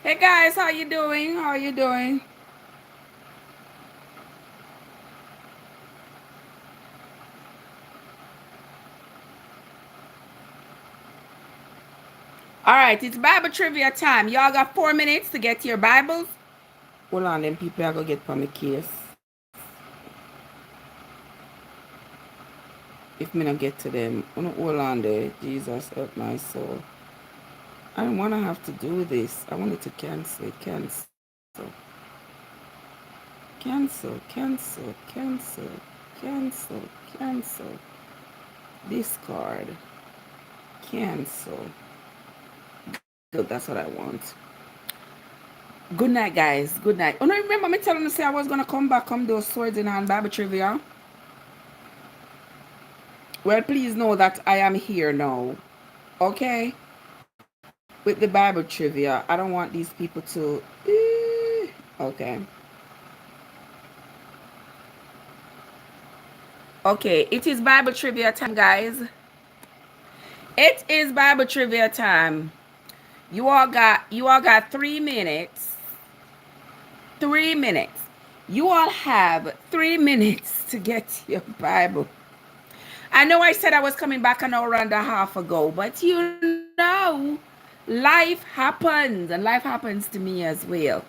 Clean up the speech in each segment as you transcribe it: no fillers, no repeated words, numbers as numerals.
Hey guys, how you doing? How you doing? All right, it's Bible trivia time. Y'all got 4 minutes to get to your Bibles. Hold on, them people are gonna get from the case. If me not get to them, hold on there. Jesus help my soul. I don't wanna have to do this. I wanted to cancel, cancel, cancel. Discard, cancel. Good, that's what I want. Good night, guys. Good night. Oh, no, remember me telling you say I was going to come back, come those swords in hand Bible trivia? Well, please know that I am here now. Okay? With the Bible trivia. I don't want these people to... Okay. Okay, it is Bible trivia time, guys. It is Bible trivia time. You all got 3 minutes. 3 minutes. You all have 3 minutes to get your Bible. I know I said I was coming back an hour and a half ago, but you know, life happens, and life happens to me as well.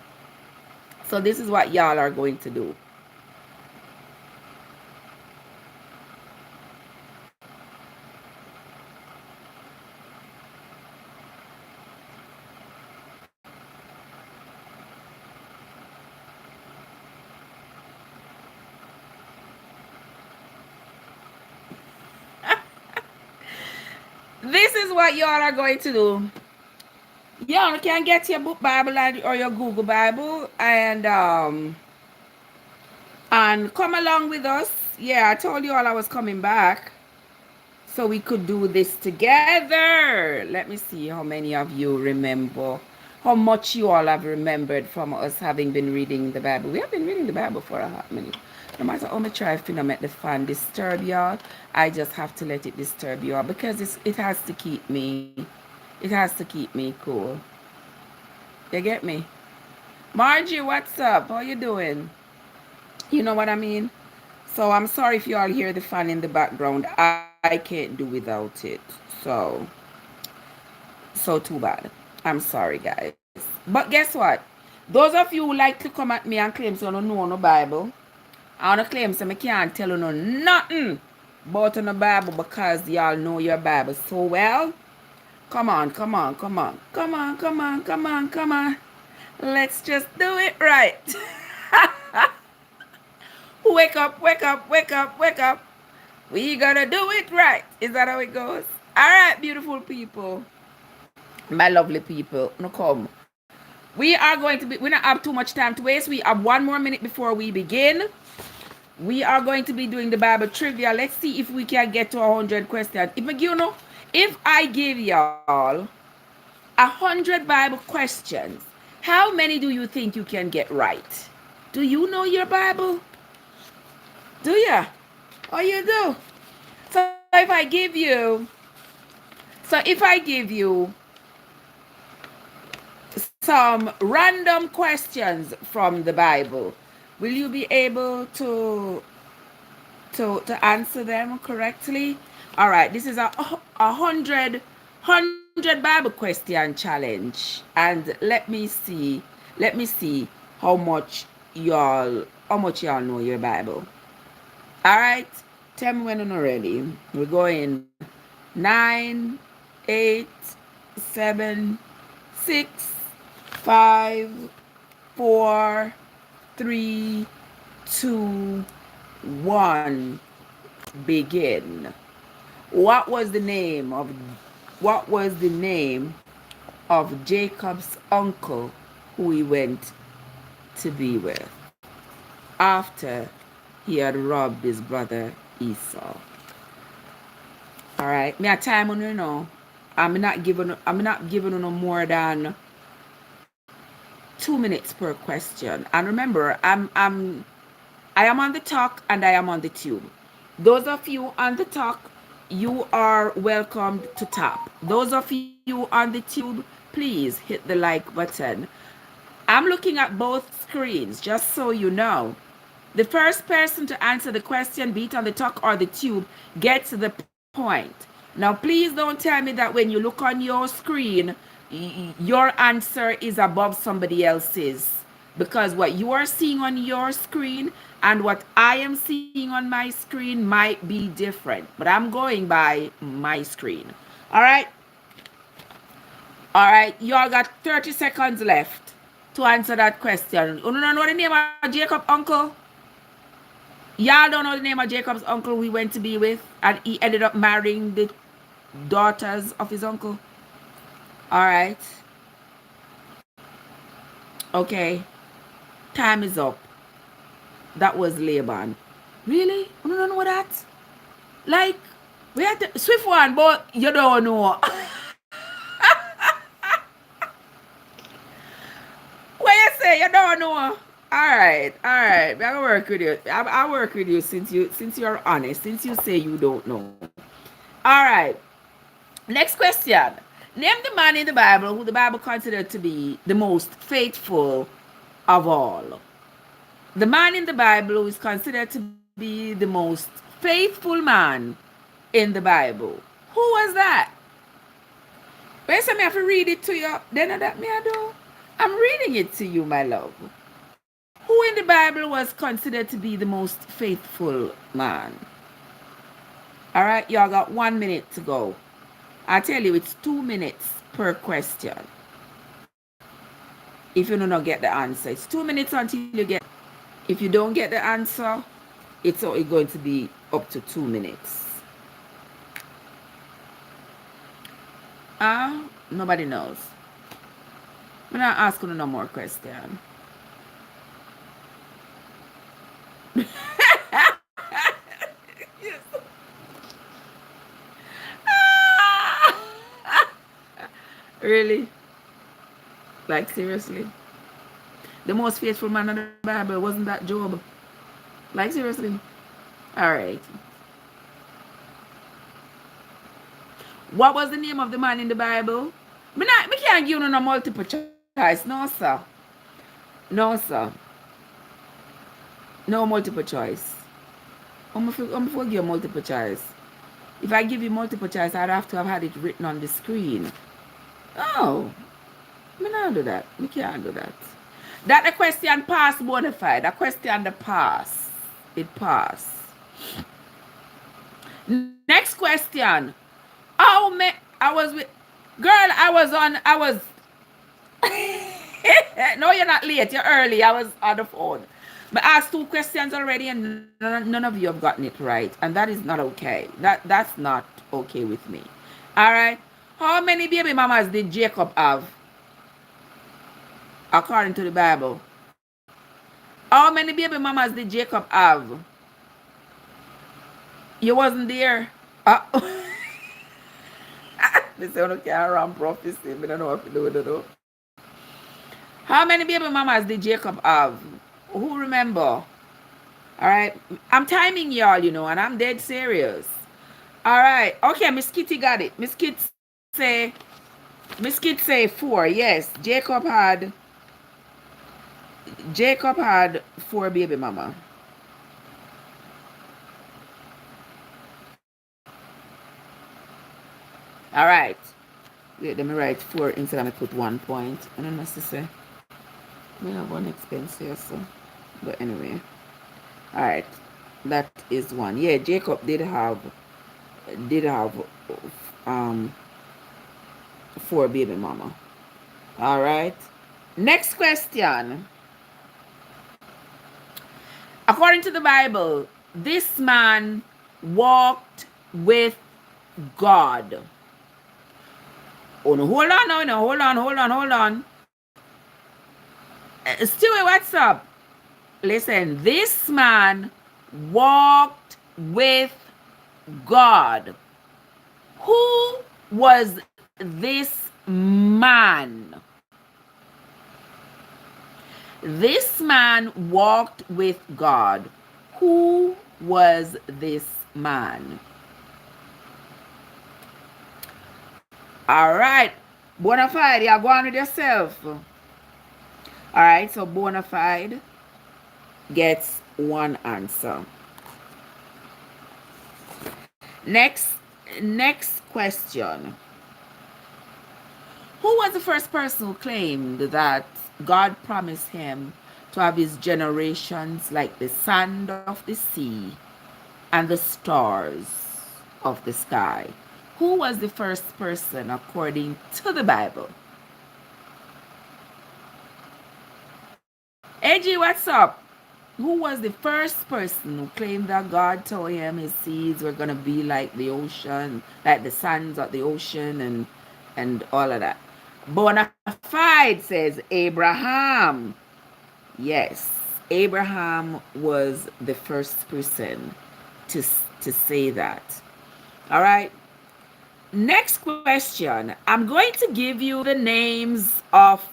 So this is what y'all are going to do. This is what y'all are going to do. Y'all can get your book Bible or your Google Bible and come along with us. Yeah, I told you all I was coming back so we could do this together. Let me see how many of you remember, how much you all have remembered from us having been reading the Bible. We have been reading the Bible for a hot minute. No matter how much I feel make the fan disturb y'all, I just have to let it disturb y'all because it has to keep me. It has to keep me cool. You get me? Margie, what's up? How you doing? You know what I mean? So I'm sorry if you all hear the fan in the background. I can't do without it. So too bad. I'm sorry, guys. But guess what? Those of you who like to come at me and claim so you don't know no Bible, I want to claim so I can't tell you no nothing about the Bible because y'all know your Bible so well. Come on, come on, come on, come on, come on, come on, come on. Let's just do it right. Wake up, wake up, wake up, wake up. We gotta do it right. Is that how it goes? All right, beautiful people. My lovely people. No come. We are going to be, we don't have too much time to waste. We have 1 more minute before we begin. We are going to be doing the Bible trivia. Let's see if we can get to 100 questions. If I give y'all 100 Bible questions, how many do you think you can get right? Do you know your Bible? Do ya? Oh, you do. So if I give you some random questions from the Bible, will you be able to answer them correctly? All right, this is a 100 Bible question challenge, and let me see how much y'all know your Bible. All right, tell me when you're ready. We're going 9, 8, 7, 6, 5, 4, 3, 2, 1. Begin. What was the name of Jacob's uncle who he went to be with after he had robbed his brother Esau? All right, me a time on you know. I'm not giving you no more than 2 minutes per question. And remember, I am on the talk and I am on the tube. Those of you on the talk, you are welcome to tap. Those of you on the tube, please hit the like button. I'm looking at both screens, just so you know. The first person to answer the question, be it on the talk or the tube, gets the point. Now, please don't tell me that when you look on your screen, your answer is above somebody else's. Because what you are seeing on your screen and what I am seeing on my screen might be different. But I'm going by my screen. All right? All right. Y'all got 30 seconds left to answer that question. You don't know the name of Jacob, uncle? Y'all don't know the name of Jacob's uncle we went to be with, and he ended up marrying the daughters of his uncle. All right. Okay. Time is up. That was Laban. Really? You don't know that? Like, we had to, Swift one, but you don't know. What you say? You don't know. All right. I'll work with you. I'll work with you since you're honest. Since you say you don't know. All right. Next question. Name the man in the Bible who the Bible considered to be the most faithful of all. The man in the Bible who is considered to be the most faithful man in the Bible. Who was that? Wait, so me have to read it to you. Then that me I do. I'm reading it to you, my love. Who in the Bible was considered to be the most faithful man? All right, y'all got 1 minute to go. I tell you, it's 2 minutes per question. If you do not get the answer, it's 2 minutes until you get. If you don't get the answer, it's only going to be up to 2 minutes. Nobody knows. I'm not asking no more question. Really? Like, seriously? The most faithful man in the Bible, wasn't that Job? Like, seriously? All right. What was the name of the man in the Bible? Me can't give you no multiple choice. No, sir. No, sir. No multiple choice. I'm going to give you multiple choice. If I give you multiple choice, I'd have to have had it written on the screen. Oh. Me not do that. Me can't do that. That the question pass bona fide. The question the pass. It pass. Next question. Oh, man. I was with... Girl, I was... No, you're not late. You're early. I was on the phone. I asked 2 questions already and none of you have gotten it right. And that is not okay. That's not okay with me. All right. How many baby mamas did Jacob have? According to the Bible. How many baby mamas did Jacob have? You wasn't there. They say, I can't run prophecy. I don't know what to do with it. How many baby mamas did Jacob have? Who remember? All right. I'm timing y'all, you know, and I'm dead serious. All right. Okay, Miss Kitty got it. Miss Kitty say 4. Yes, Jacob had 4 baby mama. All right. Wait, let me write 4 instead of me put 1 point. I don't know what to say. We have 1 expense here, so. But anyway. All right. That is 1. Yeah, Jacob did have 4 baby mama. All right. Next question. According to the Bible, this man walked with God. Oh no, hold on now, no, hold on. Stewie, what's up? Listen, this man walked with God. Who was this man? This man walked with God. Who was this man? All right. Bonafide, you're going with yourself. All All right, so bona fide gets one answer. Next question. Who was the first person who claimed that God promised him to have his generations like the sand of the sea and the stars of the sky? Who was the first person according to the Bible? AG, what's up? Who was the first person who claimed that God told him his seeds were going to be like the ocean, like the sands of the ocean and all of that? Bona fide says Abraham. Yes, Abraham was the first person to say that. All right. Next question. I'm going to give you the names of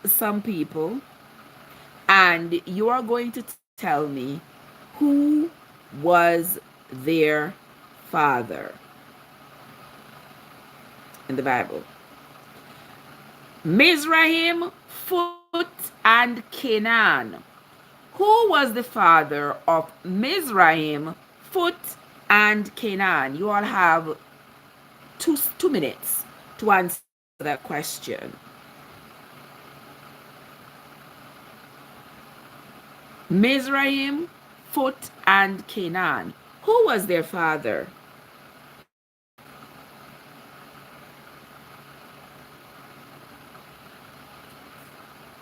some people, and you are going to tell me who was their father in the Bible. Mizraim, Phut, and Canaan. Who was the father of Mizraim, Phut, and Canaan? You all have two minutes to answer that question. Mizraim, Phut, and Canaan. Who was their father?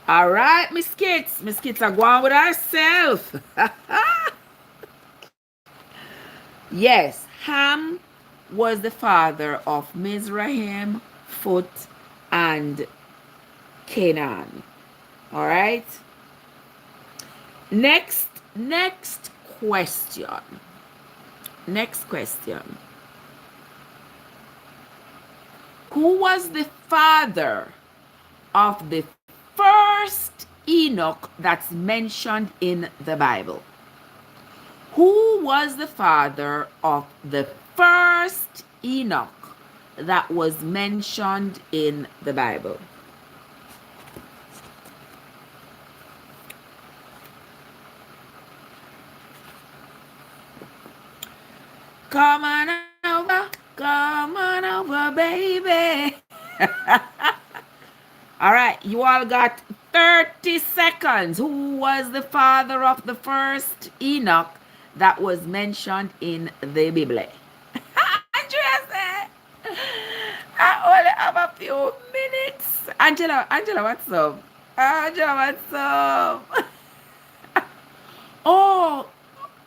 All right, Miss Kits. Miss Kits are going with herself. Yes, Ham was the father of Mizraim, Phut, and Canaan. All right. Next question. Who was the father of the first Enoch that's mentioned in the Bible? Who was the father of the first Enoch that was mentioned in the Bible? Come on over, baby. All right, you all got 30 seconds. Who was the father of the first Enoch that was mentioned in the Bible? Andrea said, I only have a few minutes. Angela, what's up? Angela, what's up? Oh,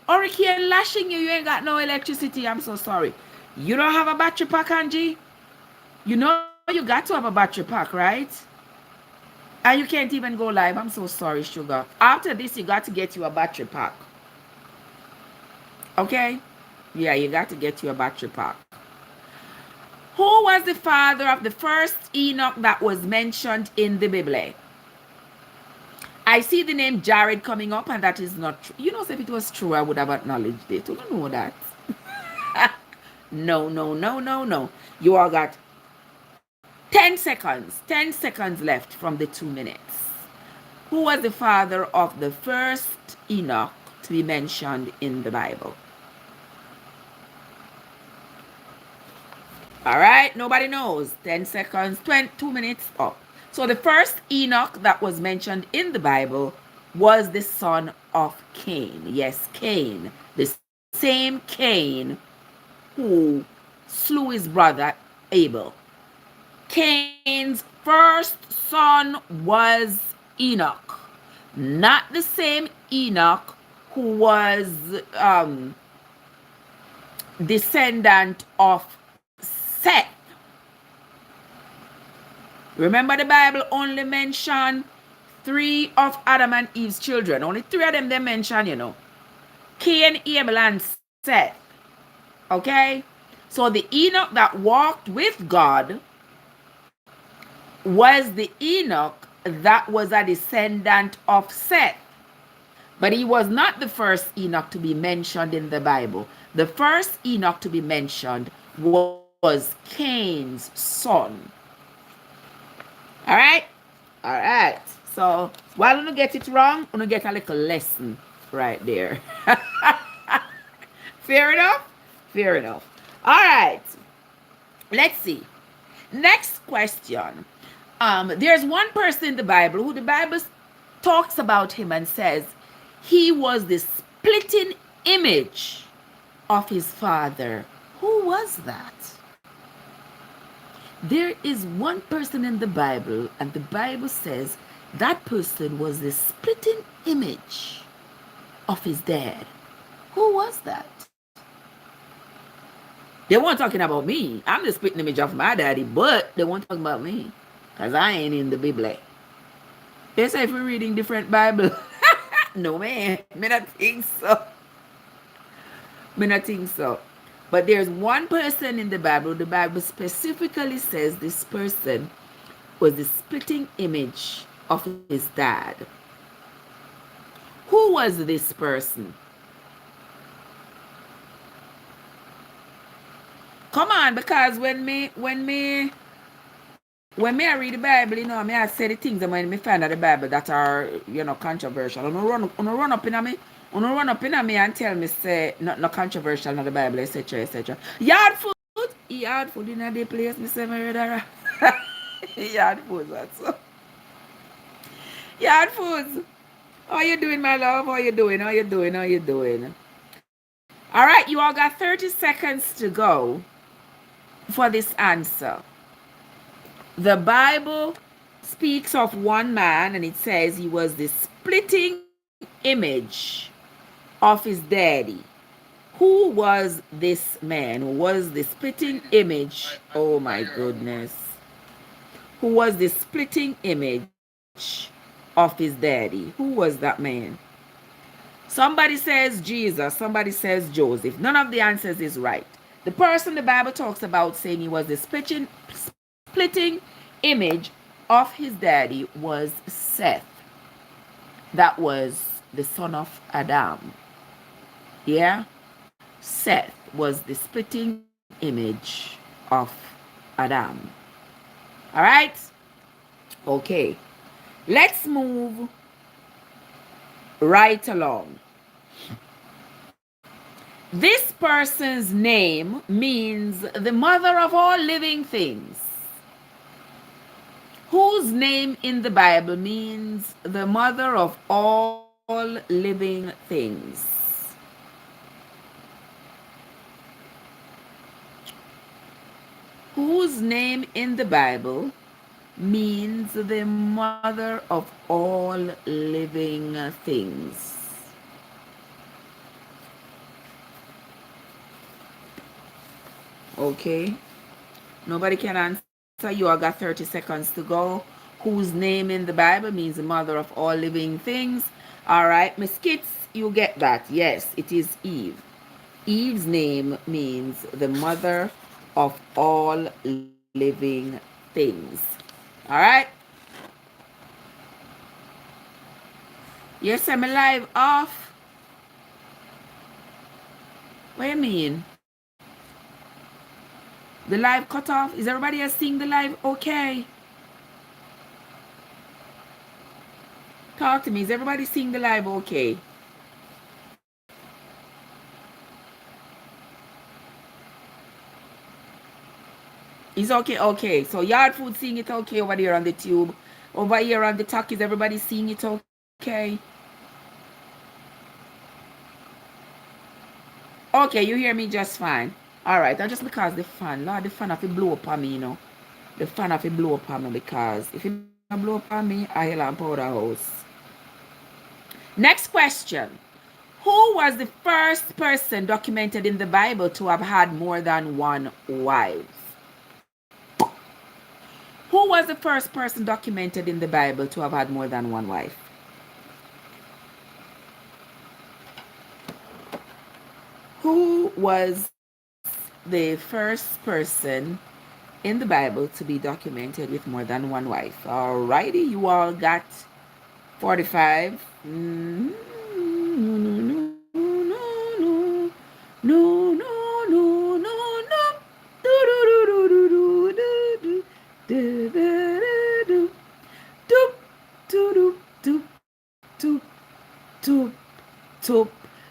hurricane lashing you. You ain't got no electricity. I'm so sorry. You don't have a battery pack, Angie? You know you got to have a battery pack, right? And you can't even go live. I'm so sorry, sugar. After this, you got to get you a battery pack. Okay? Yeah, you got to get you a battery pack. Who was the father of the first Enoch that was mentioned in the Bible? I see the name Jared coming up, and that is not true. You know, if it was true, I would have acknowledged it. You don't know that. No. You all got 10 seconds. 10 seconds left from the 2 minutes. Who was the father of the first Enoch to be mentioned in the Bible? All right, nobody knows. 10 seconds, 2 minutes up. So the first Enoch that was mentioned in the Bible was the son of Cain. Yes, Cain. The same Cain who slew his brother Abel. Cain's first son was Enoch. Not the same Enoch who was descendant of Seth. Remember, the Bible only mentioned 3 of Adam and Eve's children. Only 3 of them they mention, you know. Cain, Abel, and Seth. Okay? So the Enoch that walked with God was the Enoch that was a descendant of Seth. But he was not the first Enoch to be mentioned in the Bible. The first Enoch to be mentioned was Cain's son. All right? All right. So while you get it wrong, you get a little lesson right there. Fair enough? Fair enough. All right. Let's see. Next question. There's one person in the Bible who the Bible talks about him and says he was the splitting image of his father. Who was that? There is one person in the Bible, and the Bible says that person was the splitting image of his dad. Who was that? They weren't talking about me. I'm the splitting image of my daddy, but they weren't talking about me because I ain't in the Bible. They say if we're reading different Bible. No, man. Me not think so. Me not think so. But there's one person in the Bible specifically says this person was the splitting image of his dad. Who was this person? Come on, because when me I read the Bible, I say the things and when me find out the Bible that are, controversial. Run up in me and tell me say no controversial in the Bible, etc. etc. Yard food in the place, me say murderer. Yard food, that's so. Yard foods. How you doing, my love? How you doing? All right, you all got 30 seconds to go for this answer. The Bible speaks of one man and it says he was the splitting image of his daddy. Who was this man? Who was the splitting image? Oh my goodness. Who was the splitting image of his daddy? Who was that man? Somebody says Jesus. Somebody says Joseph. None of the answers is right. The person the Bible talks about saying he was the splitting image of his daddy was Seth. That was the son of Adam. Yeah? Seth was the splitting image of Adam. All right? Okay. Let's move right along. This person's name means the mother of all living things. Whose name in the Bible means the mother of all living things? Whose name in the Bible means the mother of all living things? Okay. Nobody can answer. You all got 30 seconds to go. Whose name in the Bible means the mother of all living things? All right. Miss Kitts, you get that. Yes, it is Eve. Eve's name means the mother of all living things. All right. Yes, I'm live off. What do you mean? The live cut off? Is everybody else seeing the live okay? Talk to me. Is everybody seeing the live okay? It's okay, okay. So Yard Food seeing it okay over there on the tube. Over here on the talk, is everybody seeing it okay? Okay, you hear me just fine. Alright, that's just because the fan, Lord, the fan have to blow up on me, The fan have to blow up on me because if it don't blow up on me, I hell and powder house. Next question. Who was the first person documented in the Bible to have had more than one wife? Who was the first person documented in the Bible to have had more than one wife? Who was the first person in the Bible to be documented with more than one wife? Alrighty, you all got 45. No.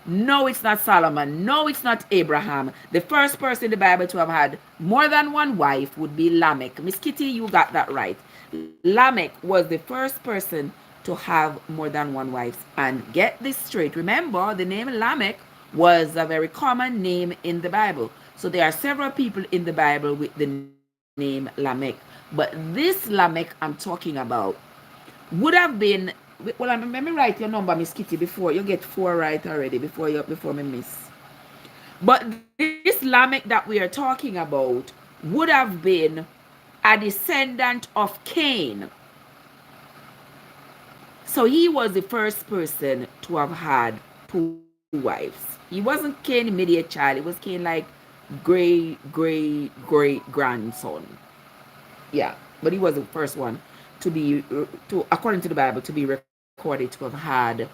No, it's not Solomon. No, it's not Abraham. The first person in the Bible to have had more than one wife would be Lamech. Miss Kitty, you got that right. Lamech was the first person to have more than one wife. And get this straight. Remember, the name Lamech was a very common name in the Bible. So there are several people in the Bible with the name Lamech. But this Lamech I'm talking about would have been, well, let me write your number, Miss Kitty, before you get 4 right already, before me miss. But this Lamech that we are talking about would have been a descendant of Cain. So he was the first person to have had 2 wives. He wasn't Cain immediate child. It was Cain like great grandson. Yeah, but he was the first one to be, to according to the Bible, to be recorded to have had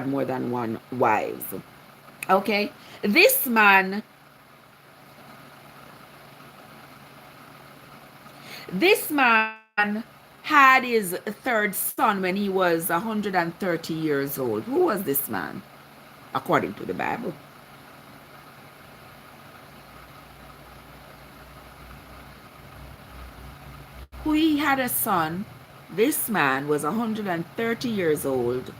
more than one wives. Okay, this man had his third son when he was 130 years old. Who was this man according to the Bible? Who he had a son. This man was 130 years old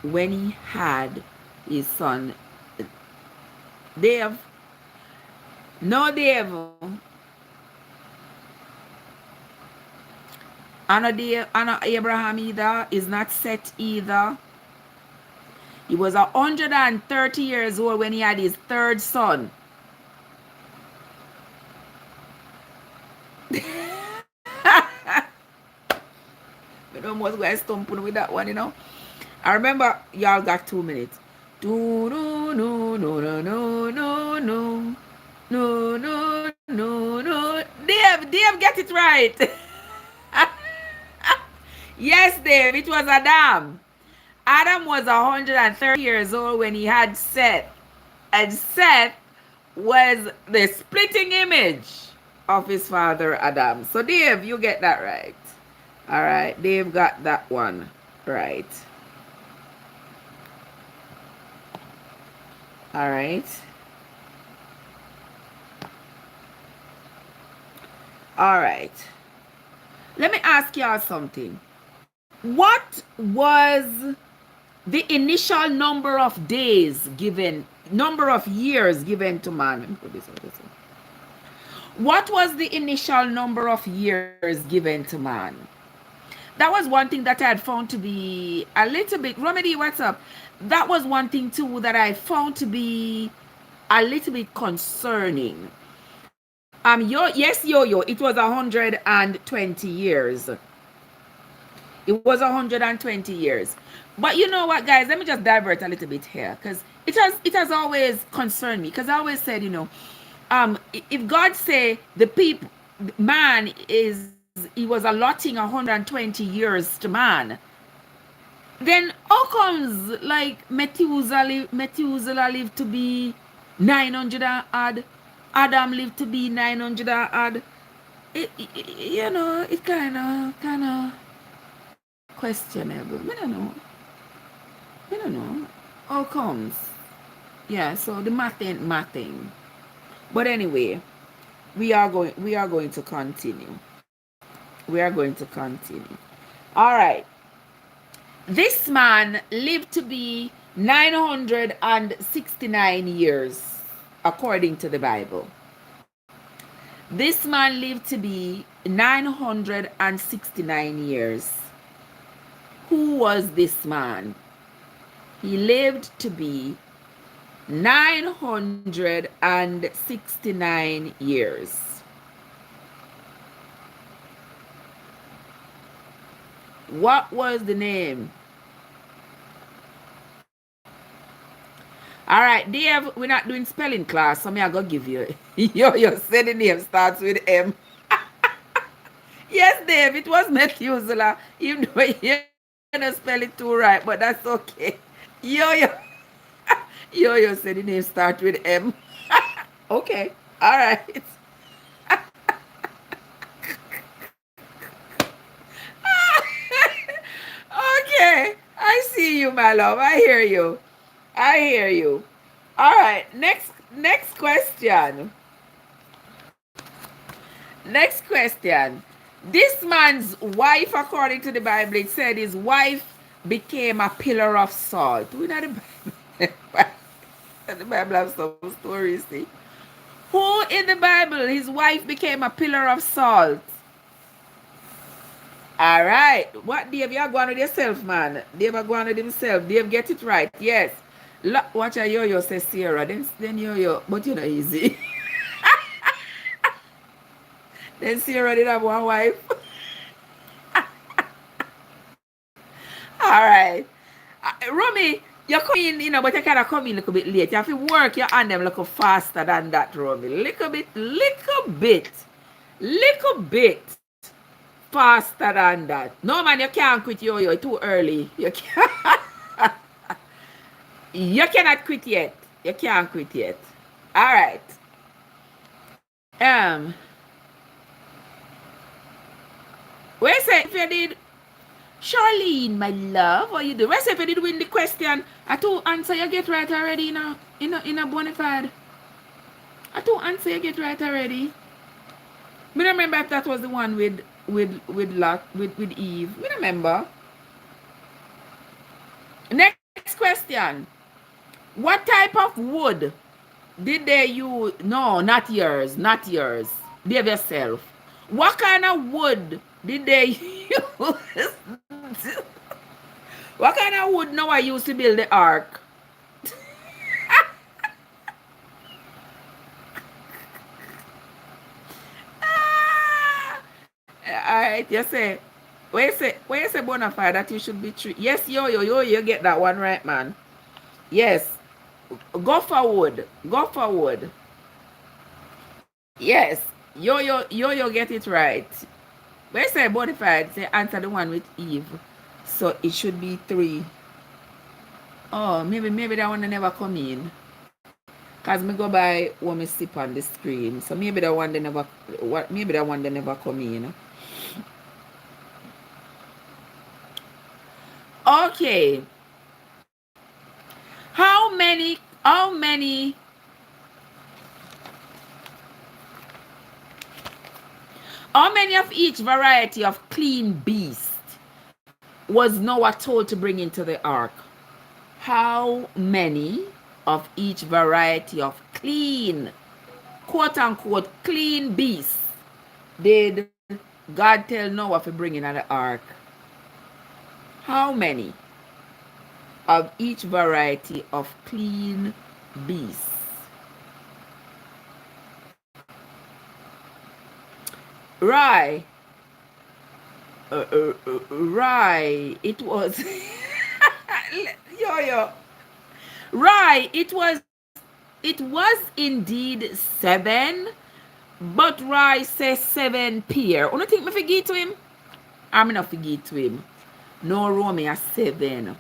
when he had his son Dave. No, Dave. Anna Abraham either is not set either. He was 130 years old when he had his third son. We don't most go stumping with that one, you know. I remember y'all got 2 minutes. Do no no no no no no no no no no no. Dave, get it right. Yes, Dave, it was Adam. Adam was 130 years old when he had Seth. And Seth was the splitting image of his father Adam. So Dave, you get that right. All right, Dave got that one right. All right. All right. Let me ask y'all something. What was the initial number of days given, number of years given to man? Let me put this on this one. What was the initial number of years given to man? That was one thing that I had found to be a little bit, Remedy, what's up? That was one thing too that I found to be a little bit concerning. Yes, it was 120 years. It was 120 years. But you know what, guys? Let me just divert a little bit here, because it has always concerned me. Because I always said, if God say man he was allotting 120 years to man, then how comes like Methuselah lived to be 900 and odd, Adam lived to be 900 and odd? It kind of questionable. I don't know. How comes? Yeah, so the math ain't mathing. But anyway, we are going to continue. All right. This man lived to be 969 years, according to the Bible. This man lived to be 969 years. Who was this man? He lived to be 969 years. What was the name? All right, Dave, we're not doing spelling class, so I'm going to give you. Your said the name starts with M. Yes, Dave, it was Methuselah. Even though you don't spell it too right, but that's okay. Yo said the name starts with M. Okay, all right. Okay, I see you, my love. I hear you. I hear you. All right, next question. Next question. This man's wife, according to the Bible, it said his wife became a pillar of salt. We know the Bible. The Bible has some stories, see. Who in the Bible, his wife became a pillar of salt? All right. What, Dave? You're going with yourself, man. Dave are going with himself. Dave, get it right. Yes. Watch a yo-yo, say Sarah. Then yo-yo. But you know, easy. Then Sarah did have one wife. All right. Romy, you come in, but you kind of come in a little bit late. You have to work your hand them a little faster than that, Romy. Little bit faster than that. No, man, you can't quit yo-yo. Too early. You can't. You cannot quit yet. You can't quit yet. All right. Where say if you did, Charlene, my love, what you do? Where say if you did win the question? I two answer you get right already in a bonafide. I two answer you get right already. Me don't remember if that was the one with Eve. Me don't remember. Next question. What type of wood did they use? No, not yours. Not yours. Give yourself. What kind of wood did they use? What kind of wood Noah used to build the ark? Alright, you say, where you say bonafide that you should be true? Yes, you get that one right, man. Yes. Go forward. Go forward. Yes. Yo get it right. Where you say bonafide, say answer the one with Eve. So it should be 3. Oh, maybe that one never come in. Cause me go by when me sip on the screen. So maybe that one they never come in. Okay. How many of each variety of clean beast was Noah told to bring into the ark? How many of each variety of clean, quote unquote, clean beasts did God tell Noah to bring into the ark? How many of each variety of clean beasts? Right. Right. It was yo. Right. It was indeed 7. But Rai says 7 pair. You think me forget to him? I'm not forget to him. No, Romy, a 7.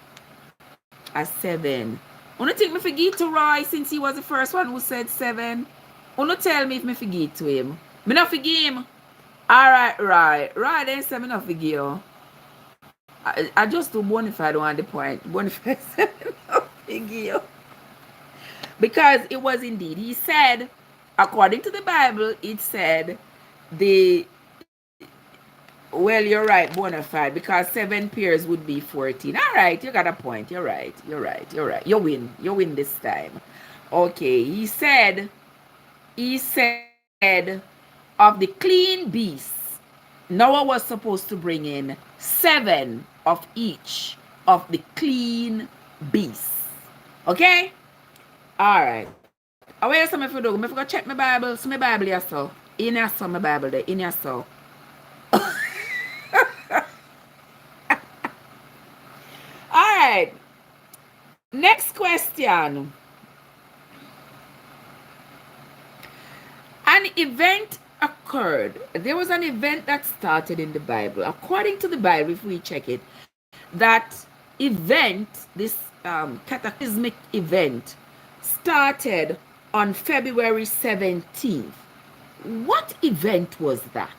A 7. You think me forget to Rai since he was the first one who said 7? You tell me if me forget to him. Me not forgive him. Alright, right. Then say me not forgive you. I just do bonafide on the point. Bonafide said me not forgive you. Because it was indeed, he said, according to the Bible, it said well, you're right, bonafide, because 7 pairs would be 14. All right, you got a point. You're right. You win this time. Okay, he said of the clean beasts, Noah was supposed to bring in 7 of each of the clean beasts. Okay? All right. Where is some if you do? I forgot check my Bible. So my Bible here so. In here so my Bible there. In here so. Alright. Next question. An event occurred. There was an event that started in the Bible. According to the Bible, if we check it, that event, this cataclysmic event, started on February 17th. What event was that?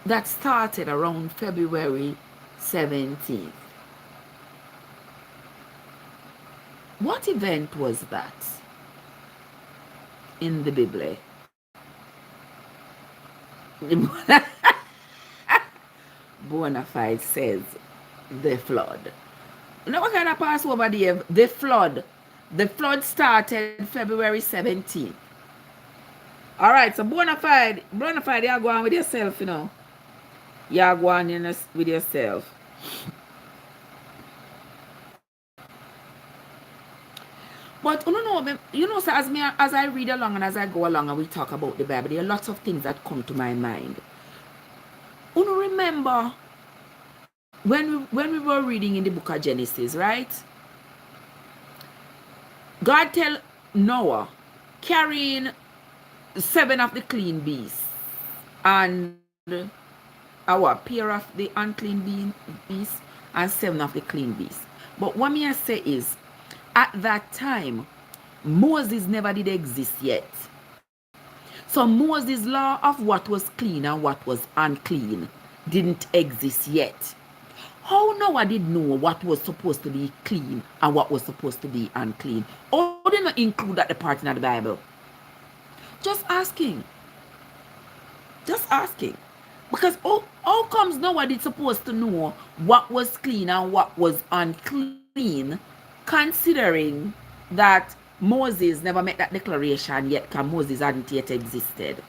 That started around February 17th. What event was that in the Bible? Bonafide says the flood. You know what kind of Passover day? The flood. The flood started February 17th. All right, so Bonafide, you're going with yourself, you know. You're going with yourself. But you know, so as I read along and as I go along and we talk about the Bible, there are lots of things that come to my mind. You remember when we were reading in the book of Genesis, right? God tell Noah, carrying 7 of the clean beasts and our pair of the unclean beasts and 7 of the clean beasts. But what me I say is, at that time, Moses never did exist yet. So Moses' law of what was clean and what was unclean didn't exist yet. How Noah did know what was supposed to be clean and what was supposed to be unclean? Or did not include that the part in the Bible? Just asking. Just asking. Because how comes Noah did supposed to know what was clean and what was unclean, considering that Moses never made that declaration yet, because Moses hadn't yet existed?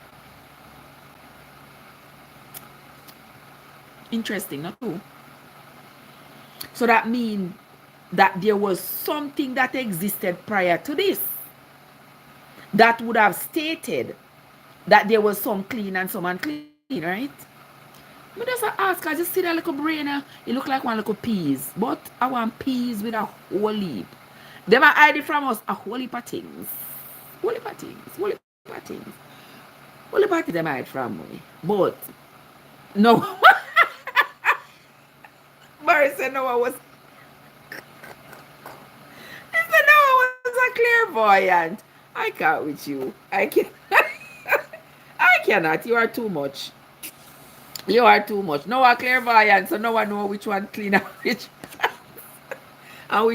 Interesting, not true? So that means that there was something that existed prior to this that would have stated that there was some clean and some unclean, right? But just ask, because you see that little brain, it look like one little peas. But I want peas with a whole heap. They might hide it from us a whole heap of things. Whole heap of things. Whole heap of things. Whole heap of things they might hide from me. But, no. Barry said Noah was... He said Noah was a clairvoyant. I can't with you. I can't. I cannot. You are too much. You are too much. Noah clairvoyant, so no one know which one clean and which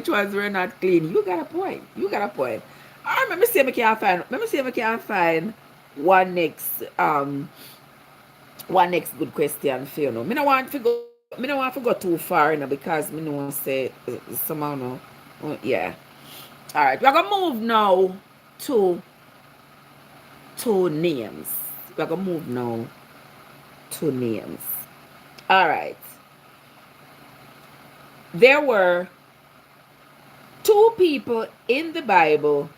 ones were not clean. You got a point. You got a point. All right, let me see if I can find. Let me see if I can find one next good question for you. Me no want to go. Me no want to go too far, you know, because me no want to say somehow no. Yeah. All right, we're gonna move now to names. We're gonna move now to names. All right. There were 2 people in the Bible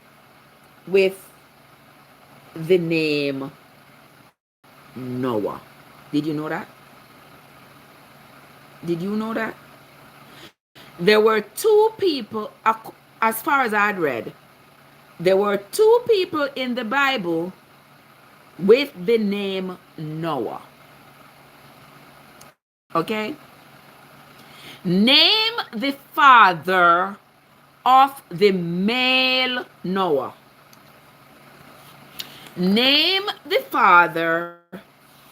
with the name Noah. Did you know that? Did you know that? There were 2 people, as far as I'd read, there were 2 people in the Bible with the name Noah. Okay? Name the father of the male Noah. Name the father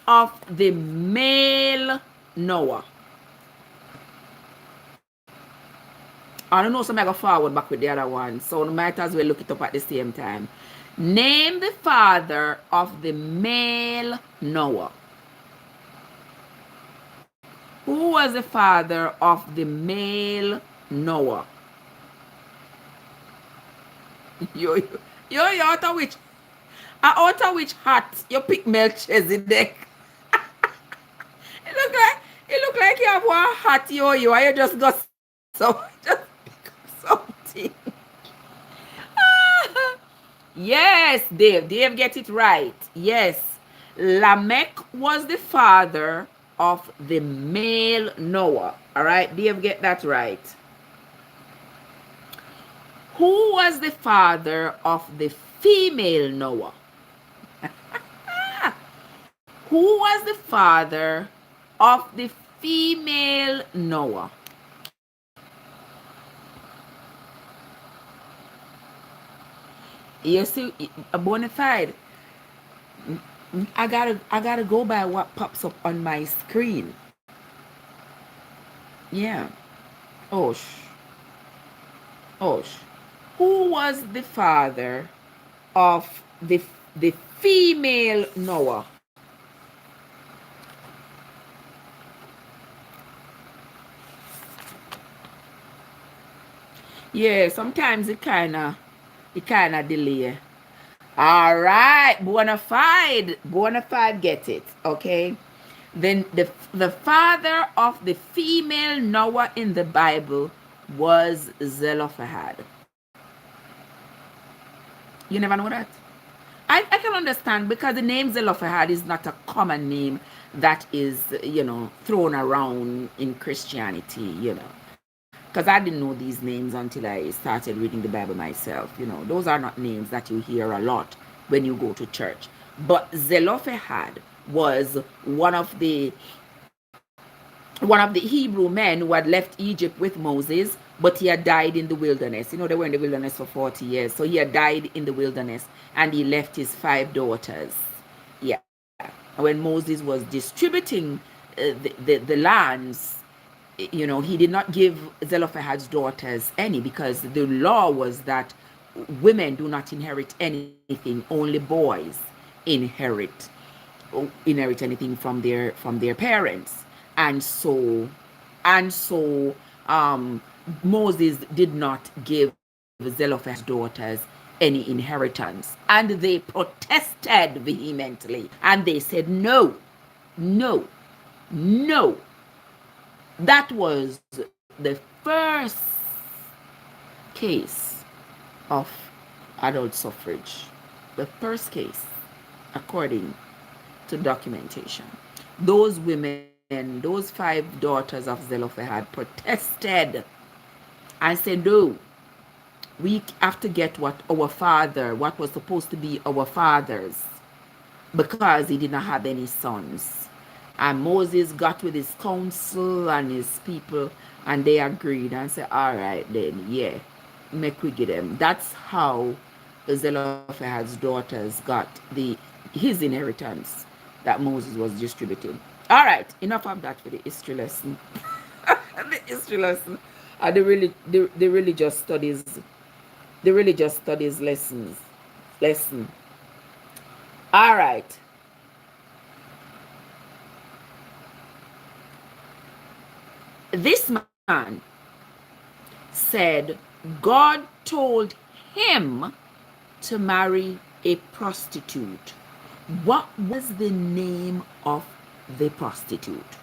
of the male Noah. I don't know, so I'm going to go forward back with the other one. So we might as well look it up at the same time. Name the father of the male Noah. Who was the father of the male Noah? Yo, out of which hat you pick Melchizedek? It look like you have one hat, yo, and you just got so just pick up something. Yes, Dave get it right. Yes, Lamech was the father of the male Noah. All right, Dave get that right. Who was the father of the female Noah? Who was the father of the female Noah? You see, a bona fide. I gotta go by what pops up on my screen. Yeah. Osh. Osh. Who was the father of the female Noah? Yeah, sometimes it kinda delay. All right, bona fide, get it, okay? Then the father of the female Noah in the Bible was Zelophehad. You never know that? I can understand because the name Zelophehad is not a common name that is, thrown around in Christianity. Because I didn't know these names until I started reading the Bible myself. Those are not names that you hear a lot when you go to church. But Zelophehad was one of the Hebrew men who had left Egypt with Moses, but he had died in the wilderness. They were in the wilderness for 40 years. So he had died in the wilderness and he left his 5 daughters. Yeah. When Moses was distributing the lands, he did not give Zelophehad's daughters any because the law was that women do not inherit anything, only boys inherit anything from their parents. And so and so um Moses did not give Zelophehad's daughters any inheritance, and they protested vehemently and they said no, no, no. That was the first case of adult suffrage, the first case, according to documentation. Those women, those 5 daughters of Zelophehad, protested and said, no, we have to get what was supposed to be our father's, because he did not have any sons. And Moses got with his council and his people, and they agreed and said, all right, then, yeah, make we get them. That's how Zelophehad's daughters got his inheritance that Moses was distributing. All right, enough of that for the history lesson. The history lesson. The religious studies lesson. All right. This man said God told him to marry a prostitute. What was the name of the prostitute?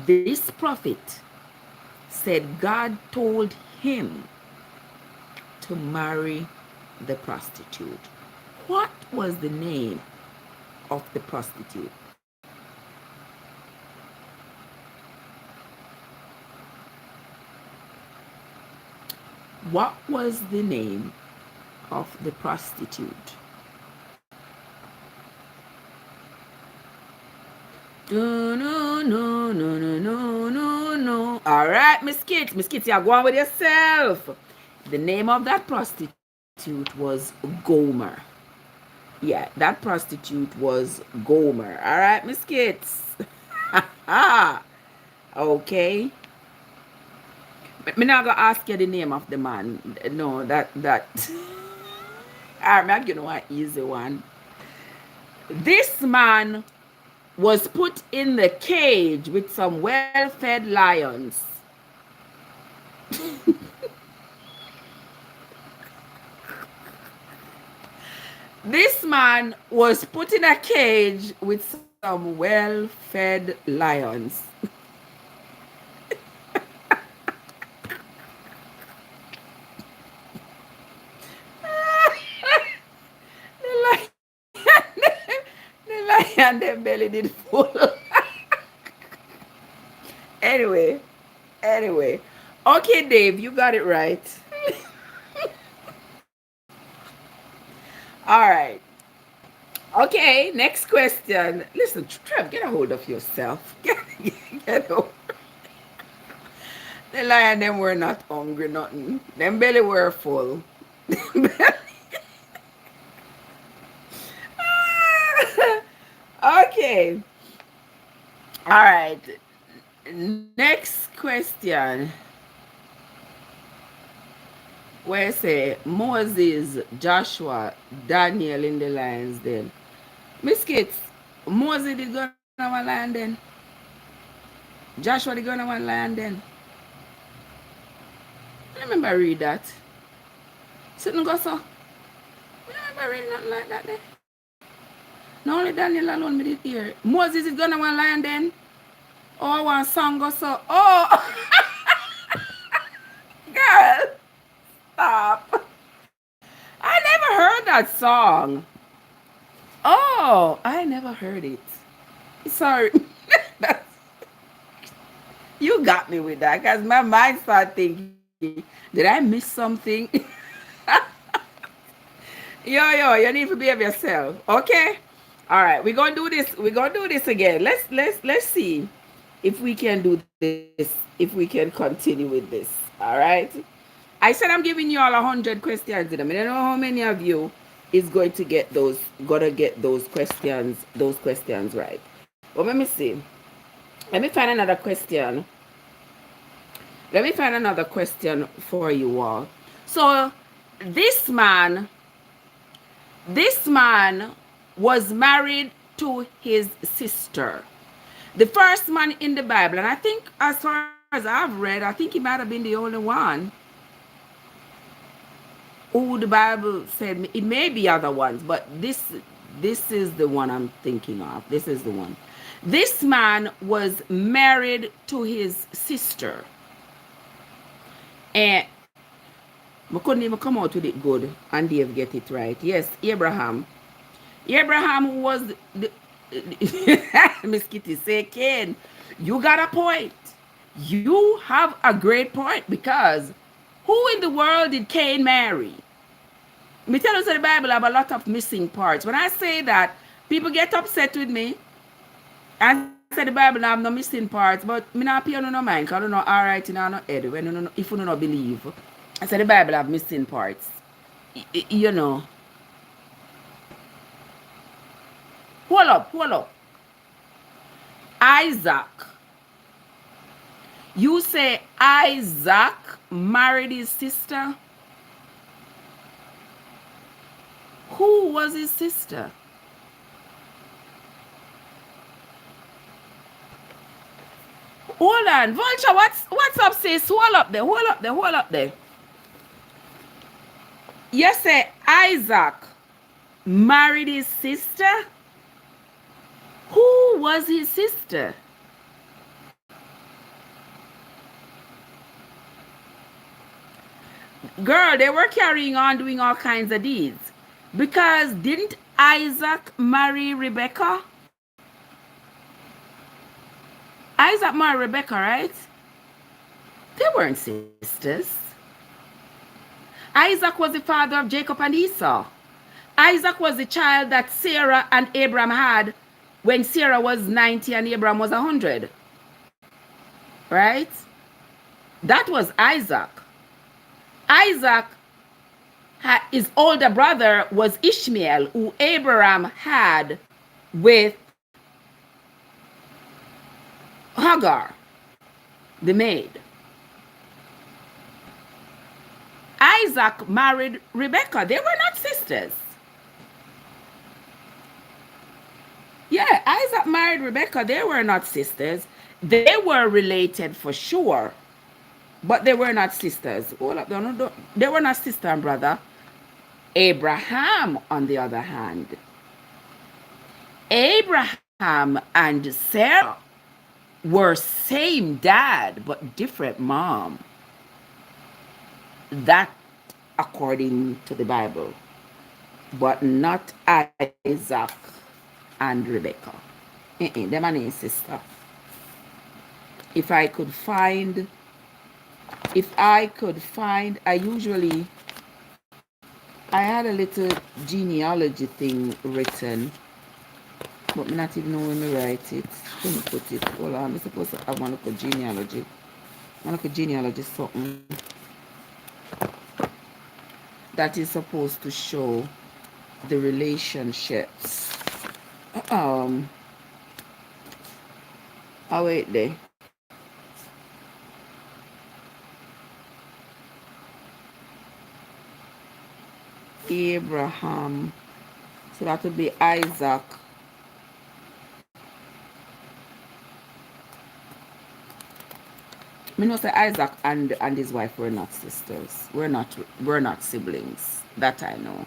This prophet said God told him to marry the prostitute. What was the name of the prostitute? What was the name of the prostitute? No, no, no, no, no, no, no, no. All right, Miss Kitty. Miss Kitty, you're going with yourself. The name of that prostitute was Gomer. Yeah, that prostitute was Gomer. All right, Miss Kitts. Okay. Me not gonna ask you the name of the man. No, that. I'm not gonna want easy one. This man was put in the cage with some well-fed lions. This man was put in a cage with some well-fed lions. The lion, their belly did full. Anyway. Okay, Dave, you got it right. All right. Okay, next question. Listen, Trev, get a hold of yourself. Get over. The lion them were not hungry, nothing. Them belly were full. Okay. All right. Next question. Where say Moses, Joshua, Daniel in the lions then. Miss Kids, Moses did go on one lion then. Joshua did go on one lion then. I remember read that. Sitting go so. I remember reading nothing like that there. Not only Daniel alone me did hear. Moses is gonna one lion then. Oh, one song go so. Oh, girl, stop. I never heard that song. Oh, I never heard it. Sorry. You got me with that because my mind started thinking, did I miss something? Yo, you need to behave yourself. Okay? All right, we're gonna do this. We're gonna do this again. Let's see if we can do this, if we can continue with this. All right. I said I'm giving you all 100 questions in them. I don't know how many of you is gonna get those questions right. Well, let me see. Let me find another question. Let me find another question for you all. So this man was married to his sister. The first man in the Bible, and I think as far as I've read, I think he might have been the only one who the Bible said, it may be other ones, but this is the one I'm thinking of. This is the one. This man was married to his sister. And I couldn't even come out with it good and Dave get it right. Yes, Abraham. Abraham was the Miss Kitty say, Ken, you got a point. You have a great point because who in the world did Cain marry? Me tell you, so the Bible have a lot of missing parts. When I say that, people get upset with me. I say the Bible have no missing parts, but me not pay no mind because I don't know all right in our head when if you don't believe. I say the Bible have missing parts. You know. Hold up. Isaac. You say Isaac married his sister? Who was his sister? Hold on. Vulture, what's up, sis? Hold up there. You say Isaac married his sister? Who was his sister? Girl, they were carrying on doing all kinds of deeds. Because didn't Isaac marry Rebecca? Isaac married Rebecca, right? They weren't sisters. Isaac was the father of Jacob and Esau. Isaac was the child that Sarah and Abraham had when Sarah was 90 and Abraham was 100. Right? That was Isaac. Isaac, his older brother was Ishmael, who Abraham had with Hagar, the maid. Isaac married Rebecca. They were not sisters. Yeah, Isaac married Rebecca. They were not sisters. They were related for sure, but they were not sisters. They were not sister and brother. Abraham, on the other hand, Abraham and Sarah were same dad, but different mom. That according to the Bible, but not Isaac and Rebecca. Them and his sister. If I could find, I had a little genealogy thing written, but I'm not even know when to write it. Let me put it. Hold on, I'm supposed to have one look at genealogy. One look at genealogy something that is supposed to show the relationships. Oh wait there. Abraham. So that would be Isaac. I know say Isaac and his wife were not sisters. We're not siblings. That I know.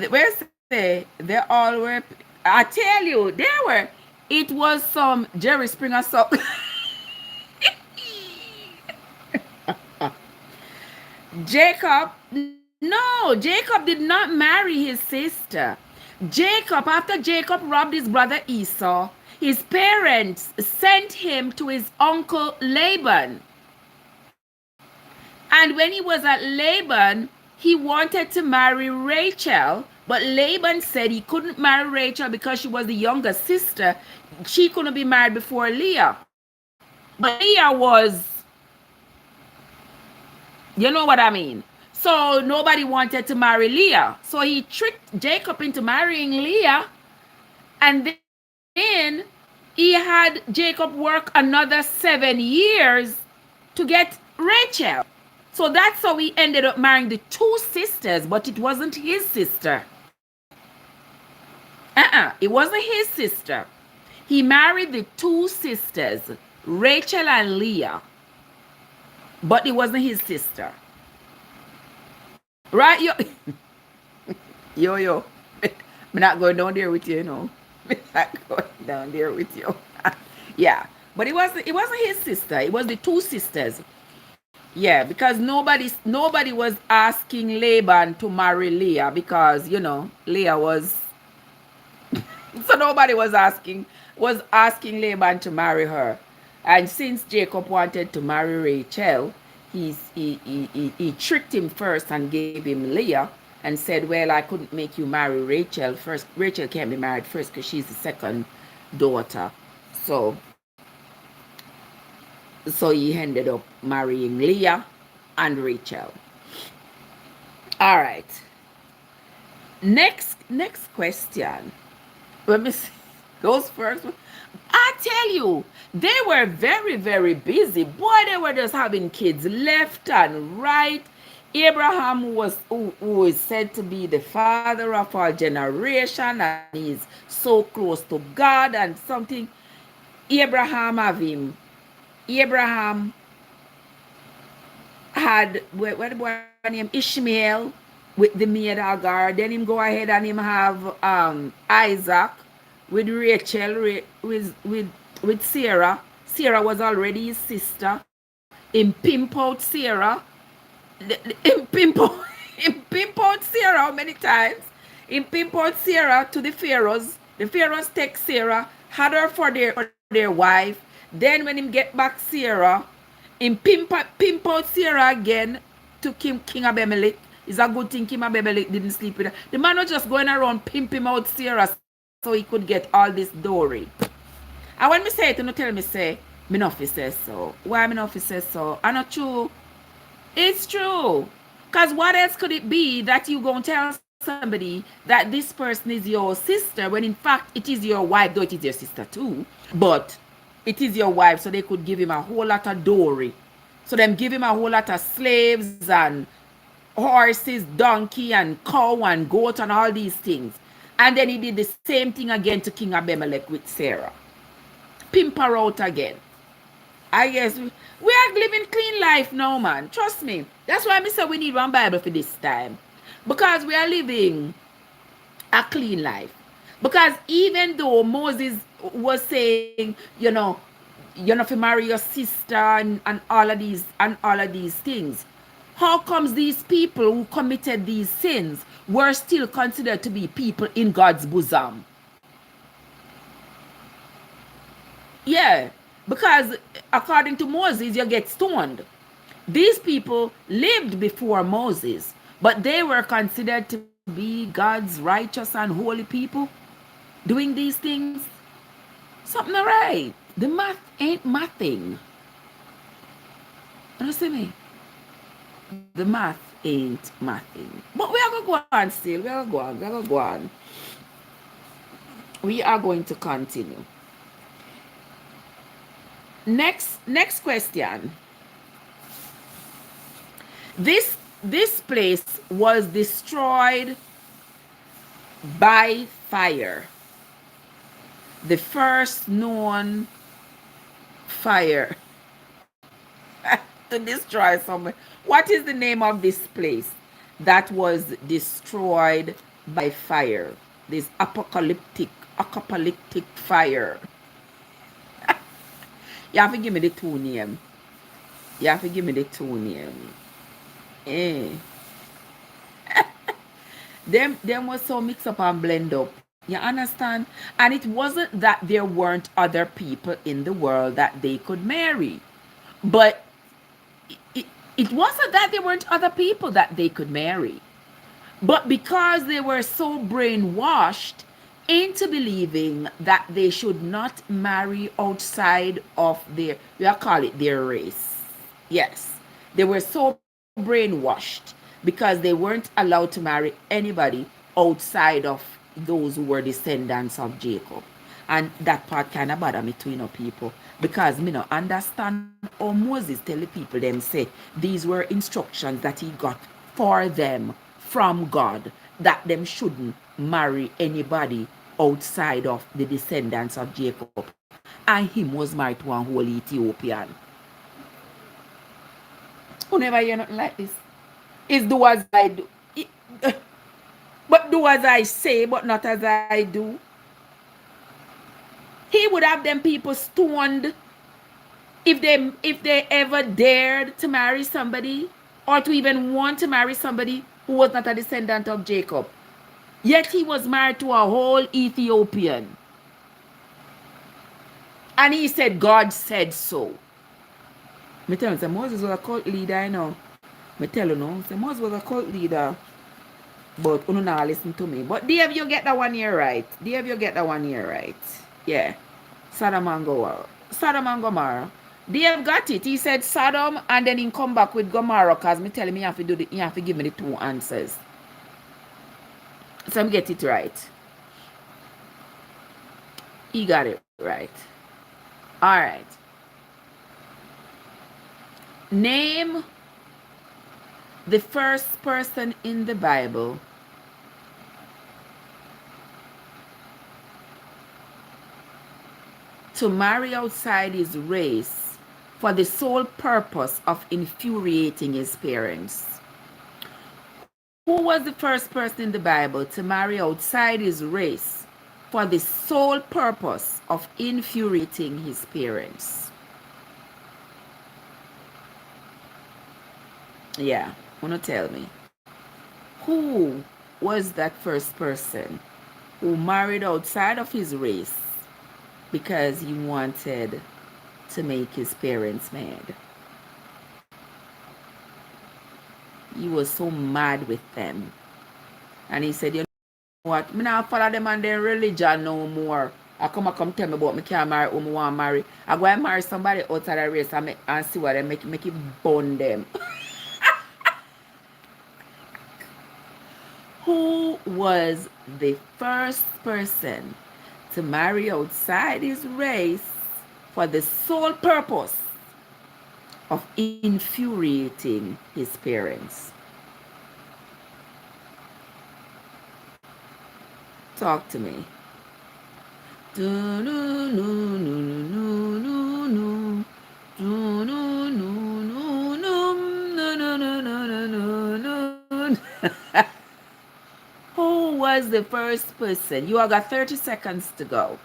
Where say they all were. I tell you, they were. It was some Jerry Springer song. Jacob, no, Jacob did not marry his sister. Jacob, after Jacob robbed his brother Esau, his parents sent him to his uncle Laban. And when he was at Laban, he wanted to marry Rachel, but Laban said he couldn't marry Rachel because she was the younger sister. She couldn't be married before Leah. But Leah was, you know what I mean? So nobody wanted to marry Leah. So he tricked Jacob into marrying Leah. And then he had Jacob work another 7 years to get Rachel. So that's how he ended up marrying the two sisters, but it wasn't his sister. It wasn't his sister. He married the two sisters, Rachel and Leah, but it wasn't his sister. Right? Yo. I'm not going down there with you, you know. I'm not going down there with you. Yeah. But it wasn't his sister. It was the two sisters. Yeah, because nobody was asking Laban to marry Leah because, you know, Leah was so nobody was asking Laban to marry her. And since Jacob wanted to marry Rachel, he tricked him first and gave him Leah and said, well, I couldn't make you marry Rachel first. Rachel can't be married first because she's the second daughter. So he ended up marrying Leah and Rachel. All right. Next question. Let me see. Those first ones. I tell you, they were very, very busy. Boy, they were just having kids left and right. Abraham who is said to be the father of our generation, and he's so close to God and something. Abraham had what the boy name Ishmael with the maid Hagar. Then him go ahead and him have Isaac with Rachel with Sarah. Sarah was already his sister. Him pimp out Sarah. Him pimp out Sarah how many times? Him pimp out Sarah to the Pharaohs. The Pharaohs take Sarah, had her for their wife. Then when him get back Sarah, him pimp out Sarah again to King Abimelech. It's a good thing King Abimelech didn't sleep with her. The man was just going around pimping out Sarah so he could get all this dowry. And when me say it, you tell me say, me not say so. Why me not say so? I'm not true. It's true. Because what else could it be that you going to tell somebody that this person is your sister when in fact it is your wife, though it is your sister too, but it is your wife, so they could give him a whole lot of dowry. So them give him a whole lot of slaves and horses, donkey and cow and goat and all these things. And then he did the same thing again to King Abimelech with Sarah. Pimp her out again. I guess we are living clean life now, man. Trust me. That's why I say we need one Bible for this time. Because we are living a clean life. Because even though Moses was saying, you know, you're not to marry your sister and all of these things, how comes these people who committed these sins were still considered to be people in God's bosom? Yeah, because according to Moses, you get stoned. These people lived before Moses, but they were considered to be God's righteous and holy people doing these things. Something all right. The math ain't mathing. Understand me? The math ain't mathing. But we are going to go on still. We are going to go on. We are going to continue. Next question. This this place was destroyed by fire. The first known fire to destroy somewhere. What is the name of this place that was destroyed by fire? This apocalyptic fire. You have to give me the two name. You have to give me the two name. Eh. Them was so mixed up and blend up. You understand? And it wasn't that there weren't other people in the world that they could marry. But it wasn't that there weren't other people that they could marry. But because they were so brainwashed into believing that they should not marry outside of their, we'll call it their race. Yes. They were so brainwashed because they weren't allowed to marry anybody outside of those who were descendants of Jacob. And that part kind of bother me too, people. Because me no understand how Moses tell the people them say these were instructions that he got for them from God, that them shouldn't marry anybody outside of the descendants of Jacob. And him was married to one whole Ethiopian. Who never hear nothing like this? Is do as I do. But do as I say, but not as I do. He would have them people stoned if they ever dared to marry somebody or to even want to marry somebody who was not a descendant of Jacob. Yet he was married to a whole Ethiopian. And he said, God said so. Me tell you, Moses was a cult leader, you know. Me tell you, no. Moses was a cult leader. But you not listen to me. But Dave, you get that one here right. Dave, you get that one here right. Yeah. Sodom and Gomorrah. Dave got it. He said Sodom and then he come back with Gomorrah because me tell him you have to give me the two answers. So I get it right. He got it right. All right. Name the first person in the Bible to marry outside his race for the sole purpose of infuriating his parents. Who was the first person in the Bible to marry outside his race for the sole purpose of infuriating his parents? Yeah, wanna tell me. Who was that first person who married outside of his race because he wanted to make his parents mad? He was so mad with them. And he said, you know what? Me not follow them and their religion no more. I come tell me about me can't marry who me want to marry. I go and marry somebody outside the race and see what they make it burn them. Who was the first person to marry outside his race for the sole purpose of infuriating his parents? Talk to me. Who was the first person? You all got 30 seconds to go.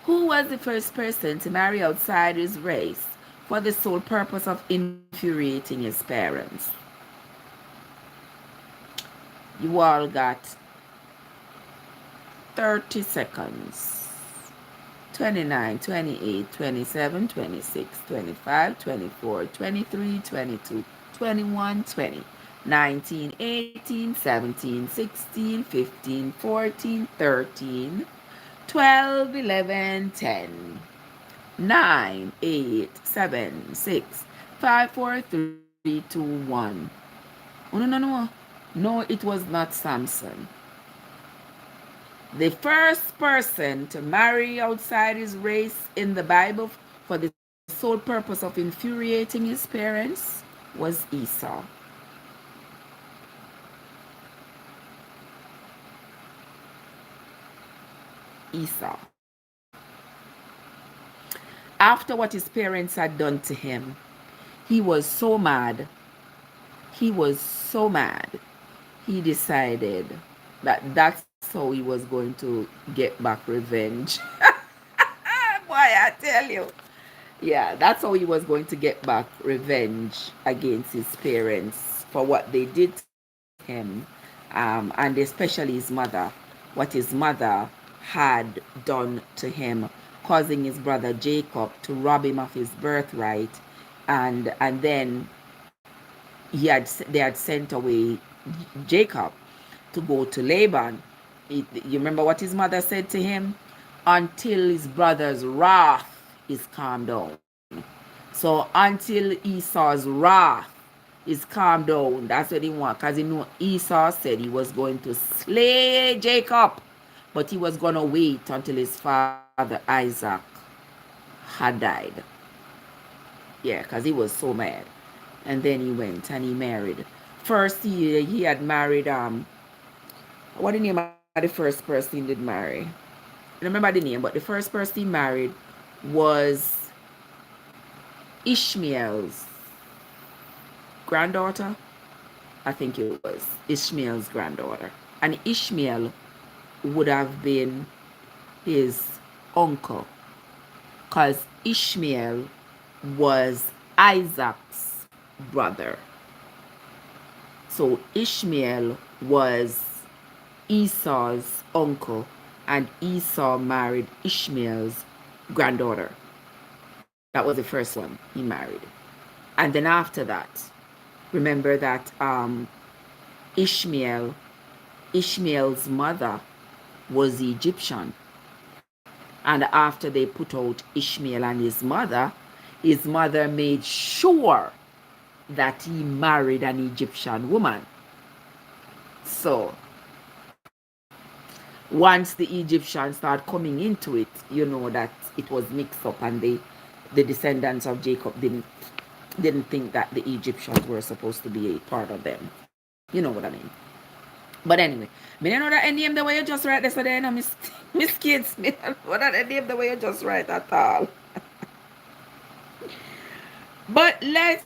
Who was the first person to marry outside his race for the sole purpose of infuriating his parents? You all got 30 seconds. 29, 28, 27, 26, 25, 24, 23, 22, 21, 20, 19, 18, 17, 16, 15, 14, 13, 12, 11, 10, 9, 8, 7, 6, 5, 4, 3, 2, 1. Oh, no. No, it was not Samson. The first person to marry outside his race in the Bible for the sole purpose of infuriating his parents was Esau. Esau. After what his parents had done to him, he was so mad. He was so mad. He decided that that's how he was going to get back revenge. Boy, I tell you. Yeah, that's how he was going to get back revenge against his parents for what they did to him, and especially his mother, what his mother had done to him, causing his brother Jacob to rob him of his birthright, and then they had sent away Jacob to go to Laban. You remember what his mother said to him? Until his brother's wrath is calmed down. So until Esau's wrath is calmed down, that's what he want. Because you know Esau said he was going to slay Jacob, but he was going to wait until his father Isaac had died. Yeah, because he was so mad. And then he went and he married. First, he had married, what the name of the first person he did marry? I don't remember the name, but the first person he married was Ishmael's granddaughter. I think it was Ishmael's granddaughter. And Ishmael would have been his uncle, because Ishmael was Isaac's brother. So Ishmael was Esau's uncle, and Esau married Ishmael's granddaughter. That was the first one he married. And then after that, remember that Ishmael's mother was Egyptian. And after they put out Ishmael and his mother made sure that he married an Egyptian woman. So once the Egyptians started coming into it, you know that it was mixed up, and the descendants of Jacob didn't think that the Egyptians were supposed to be a part of them. You know what I mean? But anyway, I don't know that name the way you just write this today, no, Miss Kids. I don't know that name the way you just write at all. But let's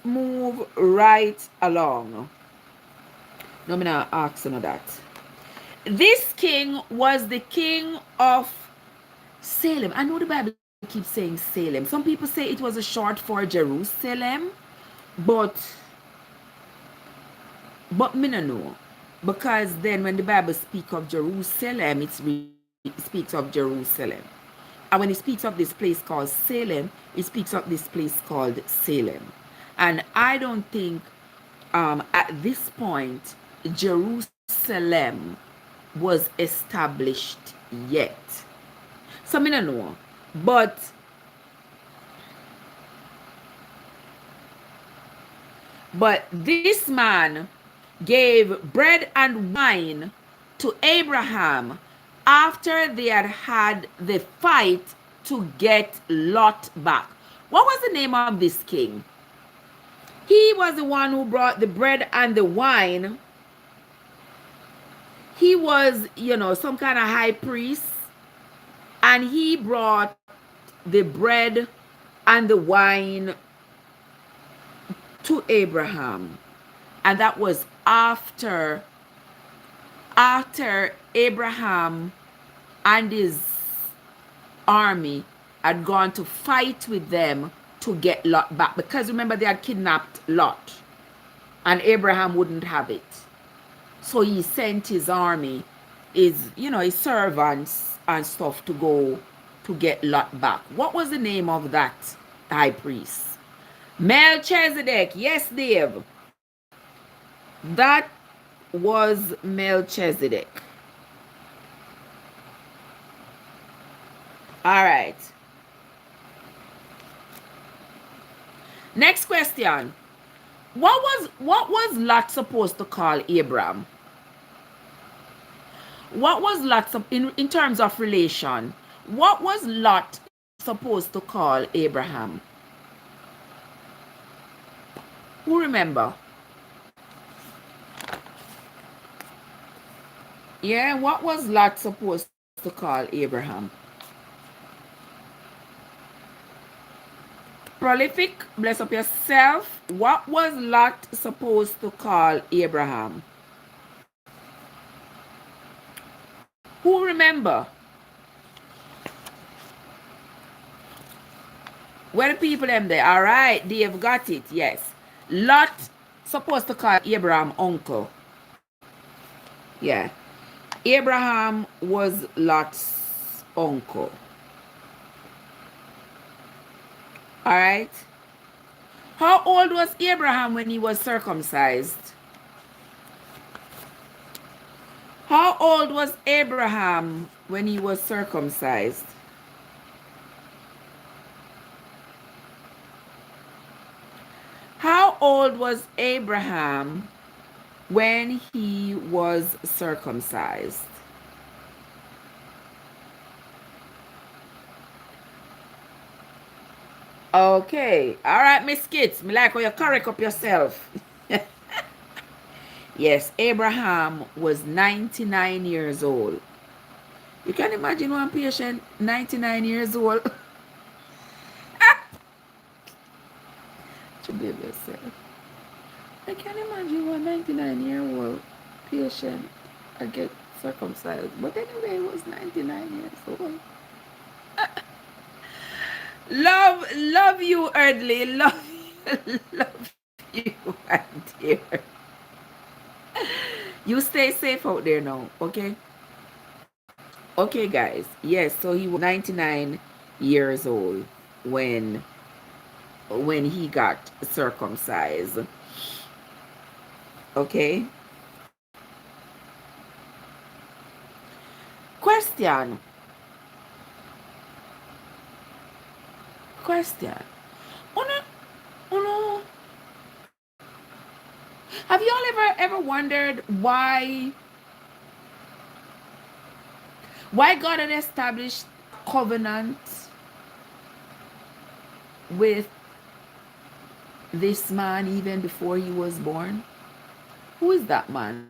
move right along. No, I'm not asking that. This king was the king of Salem. I know the Bible keeps saying Salem. Some people say it was a short for Jerusalem, but me no know. Because then when the Bible speaks of Jerusalem, it speaks of Jerusalem. And when it speaks of this place called Salem, it speaks of this place called Salem. And I don't think at this point Jerusalem was established yet. So I don't know. But this man gave bread and wine to Abraham after they had the fight to get Lot back. What was the name of this king? He was the one who brought the bread and the wine. He was, some kind of high priest, and he brought the bread and the wine to Abraham. And that was after Abraham and his army had gone to fight with them to get Lot back. Because remember, they had kidnapped Lot, and Abraham wouldn't have it. So he sent his army, his servants and stuff to go to get Lot back. What was the name of that high priest? Melchizedek. Yes, Dave. That was Melchizedek. All right. Next question. What was Lot supposed to call Abraham? What was Lot in terms of relation? What was Lot supposed to call Abraham? Who remember? Yeah, what was Lot supposed to call Abraham? Prolific, bless up yourself. What was Lot supposed to call Abraham? Who remember? Where the people them there? All right, they have got it. Yes. Lot supposed to call Abraham uncle. Yeah. Abraham was Lot's uncle. All right. How old was Abraham when he was circumcised? How old was Abraham when he was circumcised? How old was Abraham when he was circumcised? Okay. All right, Miss Kids. Me like how you correct up yourself. Yes, Abraham was 99 years old. You can imagine one patient 99 years old. To believe yourself. I can imagine one 99-year-old patient get circumcised. But anyway, he was 99 years old. Love you, Eardley. Love you, my dear. You stay safe out there now, okay? Okay, guys. Yes, so he was 99 years old when he got circumcised. Okay? Question. Uno, have you all ever wondered why God had established covenant with this man even before he was born? Who is that man?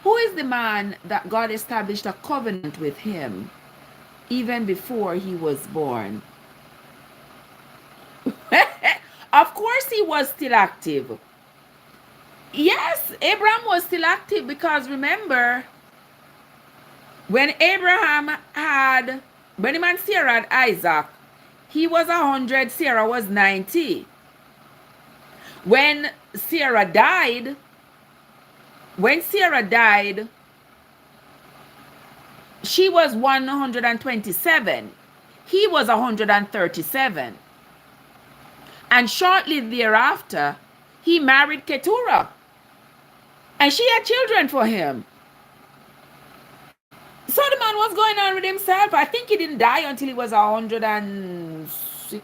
Who is the man that God established a covenant with him even before he was born? Of course he was still active. Yes, Abraham was still active because remember, when him and Sarah had Isaac, he was 100, Sarah was 90. When Sarah died, she was 127. He was 137. And shortly thereafter, he married Keturah. And she had children for him. So the man was going on with himself. I think he didn't die until he was 160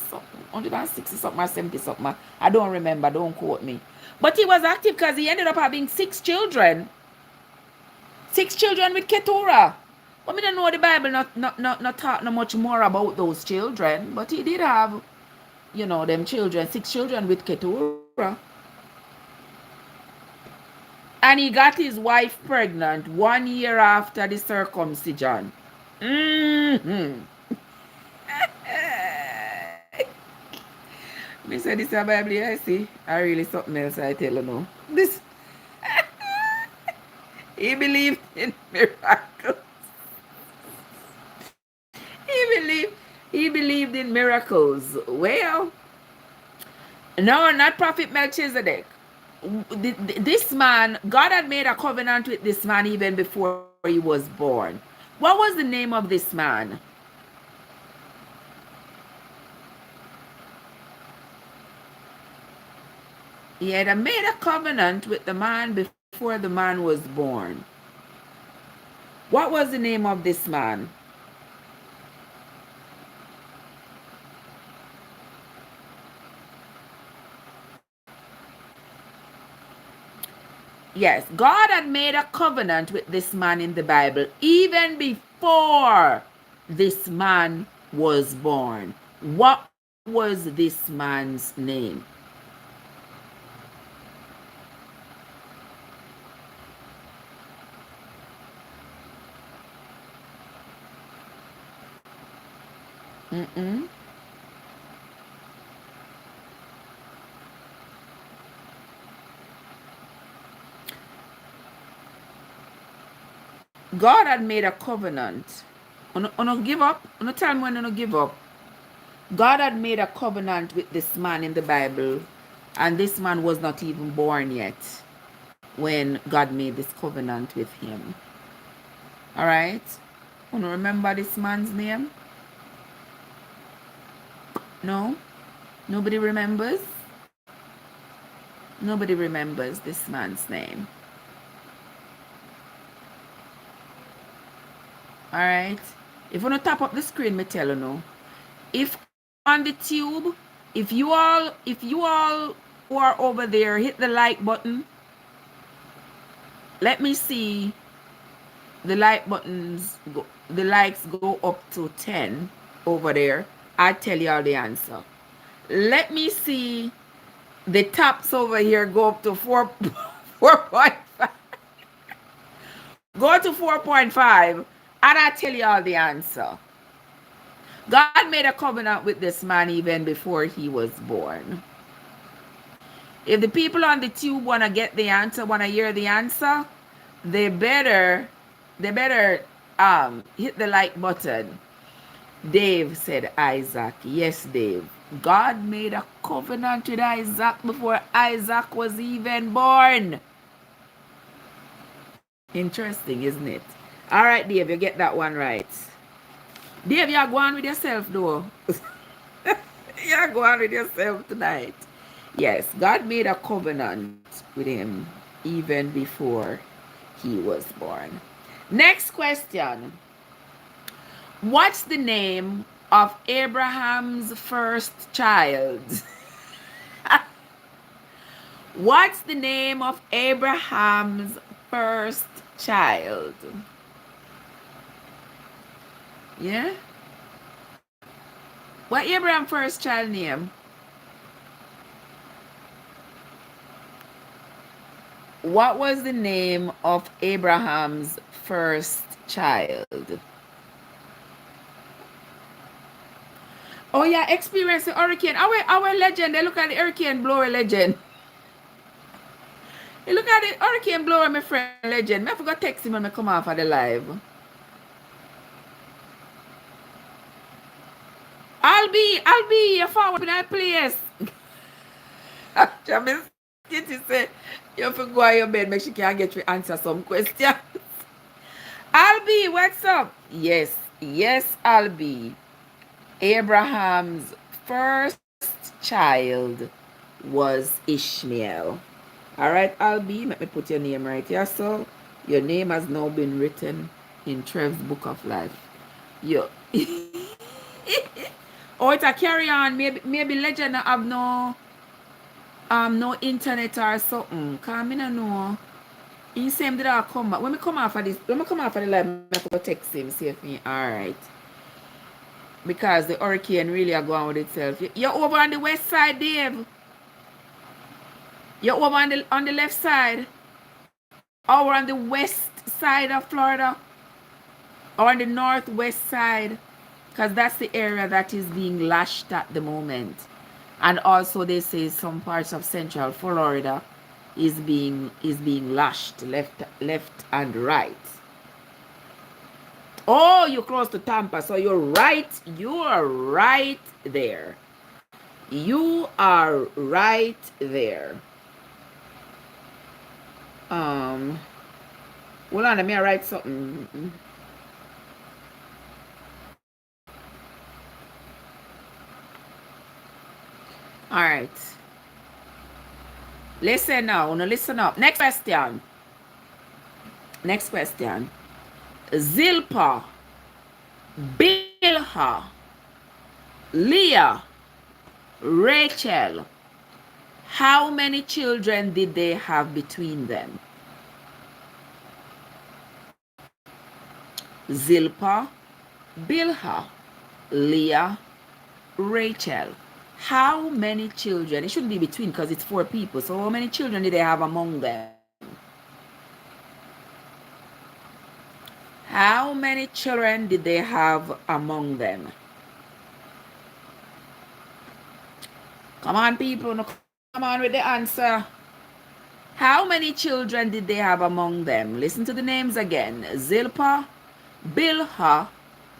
something, 160 something or 70 something. I don't remember, don't quote me. But he was active because he ended up having 6 children. 6 children with Keturah. But me don't know the Bible not talk no much more about those children. But he did have, you know, them children, 6 children with Keturah. And he got his wife pregnant 1 year after the circumcision. Me say this is a Bible, I see. I really something else I tell you now. This he believed in miracles. He believed in miracles. Well, no, not Prophet Melchizedek. This man, God had made a covenant with this man even before he was born. What was the name of this man? He had made a covenant with the man before the man was born. What was the name of this man? Yes, God had made a covenant with this man in the Bible even before this man was born. What was this man's name? God had made a covenant. Uno give up? Uno tell me when uno give up. God had made a covenant with this man in the Bible, and this man was not even born yet when God made this covenant with him. All right? Uno remember this man's name? No? Nobody remembers? Nobody remembers this man's name. All right? If you want to tap up the screen, me tell you no. If on the tube, if you all who are over there hit the like button, let me see the like buttons go, the likes go up to 10 over there. I tell you all the answer. Let me see the taps over here go up to 4.5. Go to 4.5 and I tell you all the answer. God made a covenant with this man even before he was born. If the people on the tube want to get the answer, want to hear the answer, they better hit the like button. Dave said Isaac. Yes, Dave. God made a covenant with Isaac before Isaac was even born. Interesting, isn't it? All right, Dave, you get that one right. Dave, you're going with yourself, though. You're going with yourself tonight. Yes, God made a covenant with him even before he was born. Next question. What's the name of Abraham's first child? What's the name of Abraham's first child? Yeah? What Abraham's first child name? What was the name of Abraham's first child? Oh yeah, experience the hurricane. Our legend, they look at the hurricane blower legend. You look at the hurricane blower, my friend legend. I forgot to text him when I come off of the live. I'll be a forward in that place. Kitty said, you have to go on your bed, make sure you can get to answer some questions. Albie, what's up? Yes, Albie. Abraham's first child was Ishmael. All right, Albie, let me put your name right here. So your name has now been written in Trev's book of life. Yo. Oh, it's a carry on. Maybe legend have no internet or something. Cause me no know. He say did I come back. When me come off of the live, I go text him, see if he alright. Because the hurricane really are going with itself. You're over on the west side, Dave. You're over on the left side. Or on the west side of Florida. Or on the northwest side. Because that's the area that is being lashed at the moment. And also they say some parts of central Florida is being lashed left and right. Oh, you're close to Tampa, so you're right there. You are right there. Hold on, let me write something. All right. Listen now. No, listen up. Next question. Zilpah, Bilhah, Leah, Rachel. How many children did they have between them? Zilpah, Bilhah, Leah, Rachel. How many children? It shouldn't be between because it's 4 people. So how many children did they have among them? How many children did they have among them? Come on, people. No, come on with the answer. How many children did they have among them? Listen to the names again. Zilpah, Bilhah,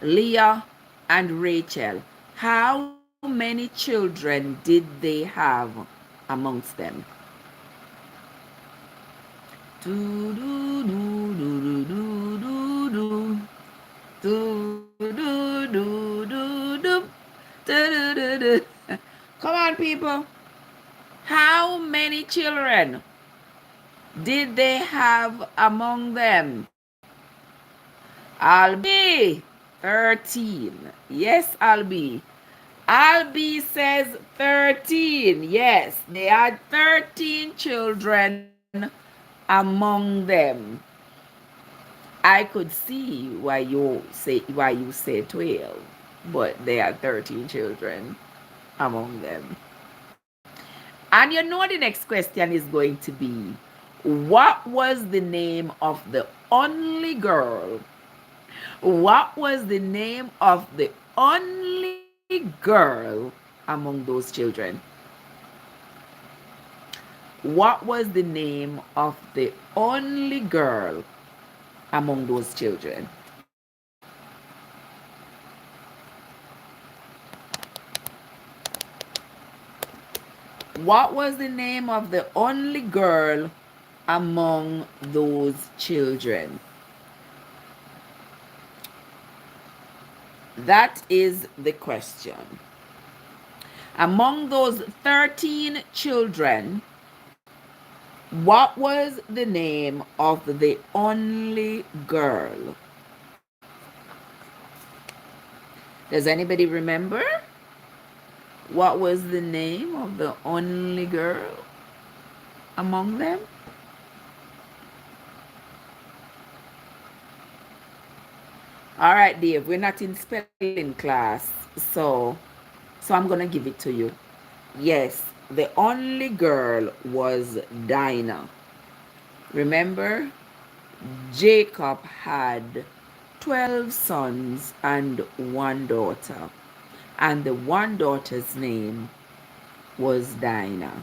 Leah, and Rachel. How many children did they have amongst them? Do, do, do, do, do, do, do. Do, do, do, do, do. Do, do, do, do. Come on, people. How many children did they have among them? Albi, 13. Yes, Albi. Albi says 13. Yes, they had 13 children among them. I could see why you say 12, but they had 13 children among them. And you know the next question is going to be, what was the name of the only girl? What was the name of the only girl among those children? What was the name of the only girl among those children? What was the name of the only girl among those children? That is the question. Among those 13 children, what was the name of the only girl? Does anybody remember? What was the name of the only girl among them? All right, Dave, we're not in spelling class, so I'm going to give it to you. Yes, the only girl was Dinah. Remember, Jacob had 12 sons and one daughter, and the one daughter's name was Dinah.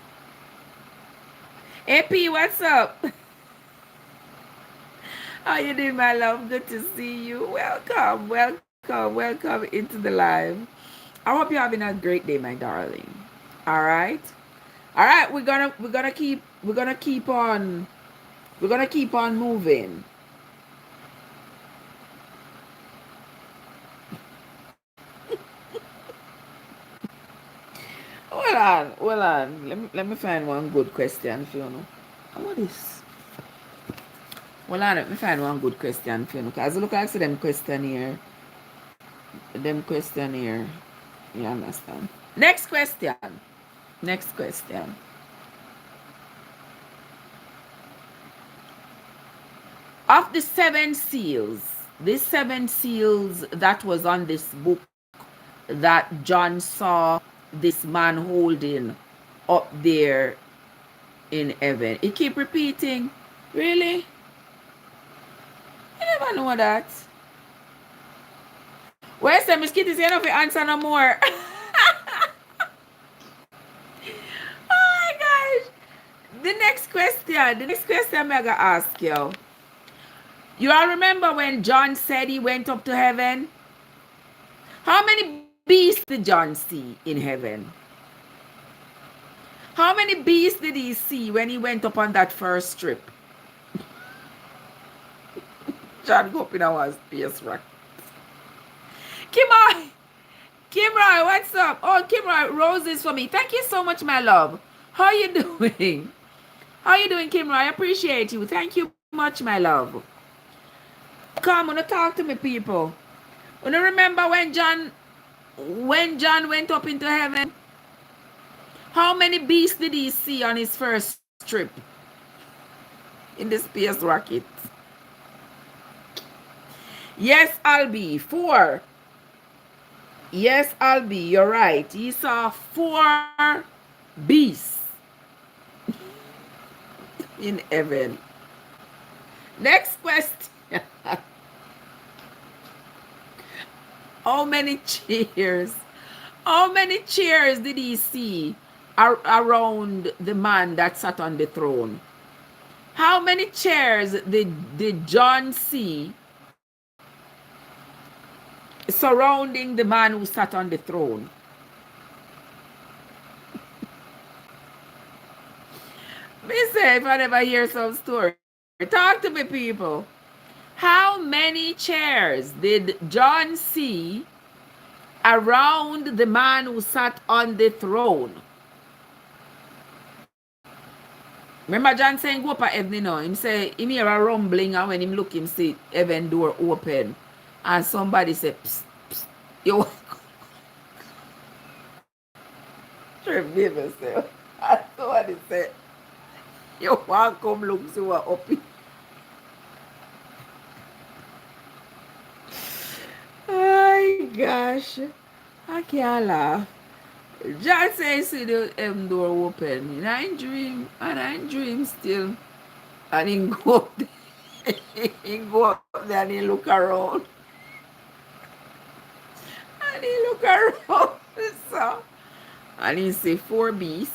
AP, what's up? How you doing, my love? Good to see you. Welcome, welcome, welcome into the live. I hope you're having a great day, my darling. All right, we're gonna keep on moving. Hold on. Let me find one good question for you. What is? Hold on, let me find one good question for you. Because look, I see them question here. You understand? Next question. Of the 7 seals, the 7 seals that was on this book that John saw this man holding up there in heaven. It keep repeating. Really? I never know that. Where's the Miss Kitty? You know if you answer no more. Oh my gosh. The next question I'm gonna ask you. You all remember when John said he went up to heaven? How many beasts did John see in heaven? How many beasts did he see when he went up on that first trip? John go up in our space rock. Kimroy, what's up? Oh, Kimroy, roses for me. Thank you so much, my love. How you doing? Kimroy? I appreciate you. Thank you much, my love. Come on, talk to me, people. You remember when John went up into heaven? How many beasts did he see on his first trip in the space rocket? Yes, Albi, 4. Yes, Albi, you're right. He saw 4 beasts in heaven. Next question. How many chairs? How many chairs did he see around the man that sat on the throne? How many chairs did John see surrounding the man who sat on the throne? Me say, if I never hear some story, talk to me, people. How many chairs did John see around the man who sat on the throne? Remember John saying go up at heaven, you know. Him say, him hear a rumbling, and when him look, him see heaven door open. And somebody say, psst, psst, you Trev say, that's what he said. You want come look see what up here. Oh gosh, I can't laugh. John says see the door open. And I dream still. And he go up there. He go up there and he look around. And he look around. So, and he see 4 beasts.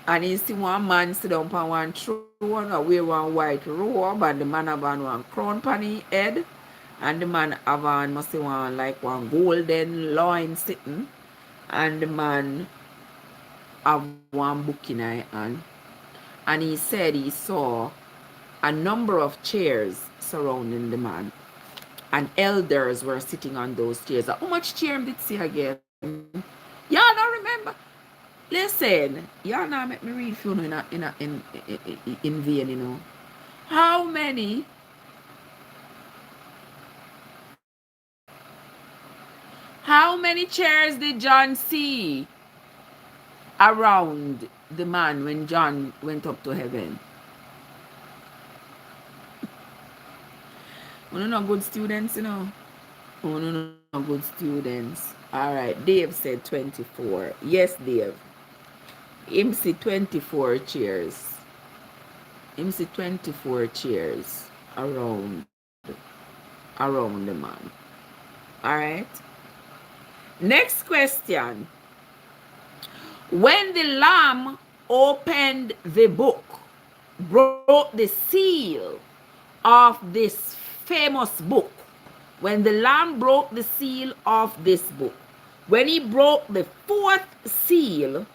And he see one man sit down on one throne and wear one white robe. And the man have on one crown on his head. And the man have on must say one like one golden loin sitting. And the man have one book in his hand. And he said he saw a number of chairs surrounding the man. And elders were sitting on those chairs. How much chair did he see again? Y'all don't remember? Listen, y'all now make me read for you in vain, you know. How many chairs did John see around the man when John went up to heaven? We're not good students, you know. We're not good students. All right, Dave said 24. Yes, Dave. Him see 24 chairs. Him see 24 chairs around the man. All right. Next question. When the Lamb opened the book, broke the seal of this famous book, when the Lamb broke the seal of this book, when he broke the 4th seal,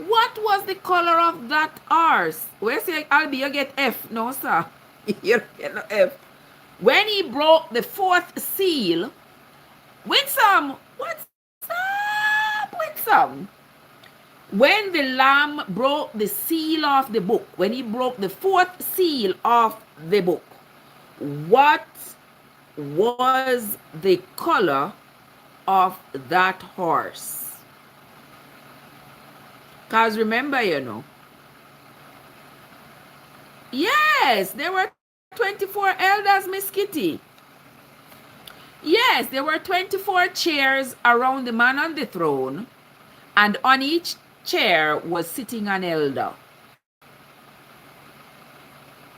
what was the color of that horse? Where say Albi, you get F? No, sir. You get no F. When he broke the 4th seal, Winsome, what's up, Winsome? When the Lamb broke the seal of the book, when he broke the 4th seal of the book, what was the color of that horse? Because remember, you know, yes, there were 24 elders, Miss Kitty. Yes, there were 24 chairs around the man on the throne, and on each chair was sitting an elder.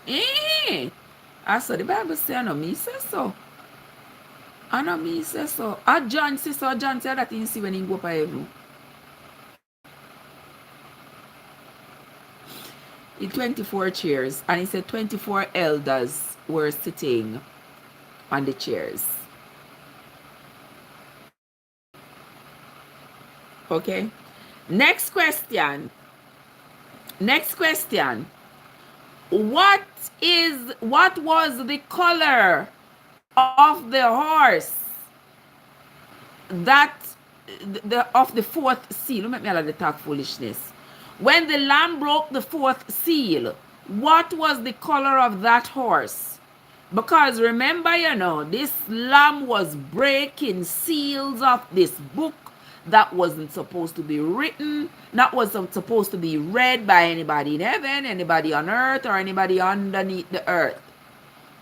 I saw the Bible say, I know me say so. I know me say so. John says so. John said that he see when he go up heaven. In 24 chairs, and he said 24 elders were sitting on the chairs. Okay. Next question. What was the color of the horse that of the 4th seal? Don't make me allow the talk foolishness. When the Lamb broke the 4th seal, what was the color of that horse? Because remember, you know, this Lamb was breaking seals of this book that wasn't supposed to be written, that wasn't supposed to be read by anybody in heaven, anybody on earth, or anybody underneath the earth.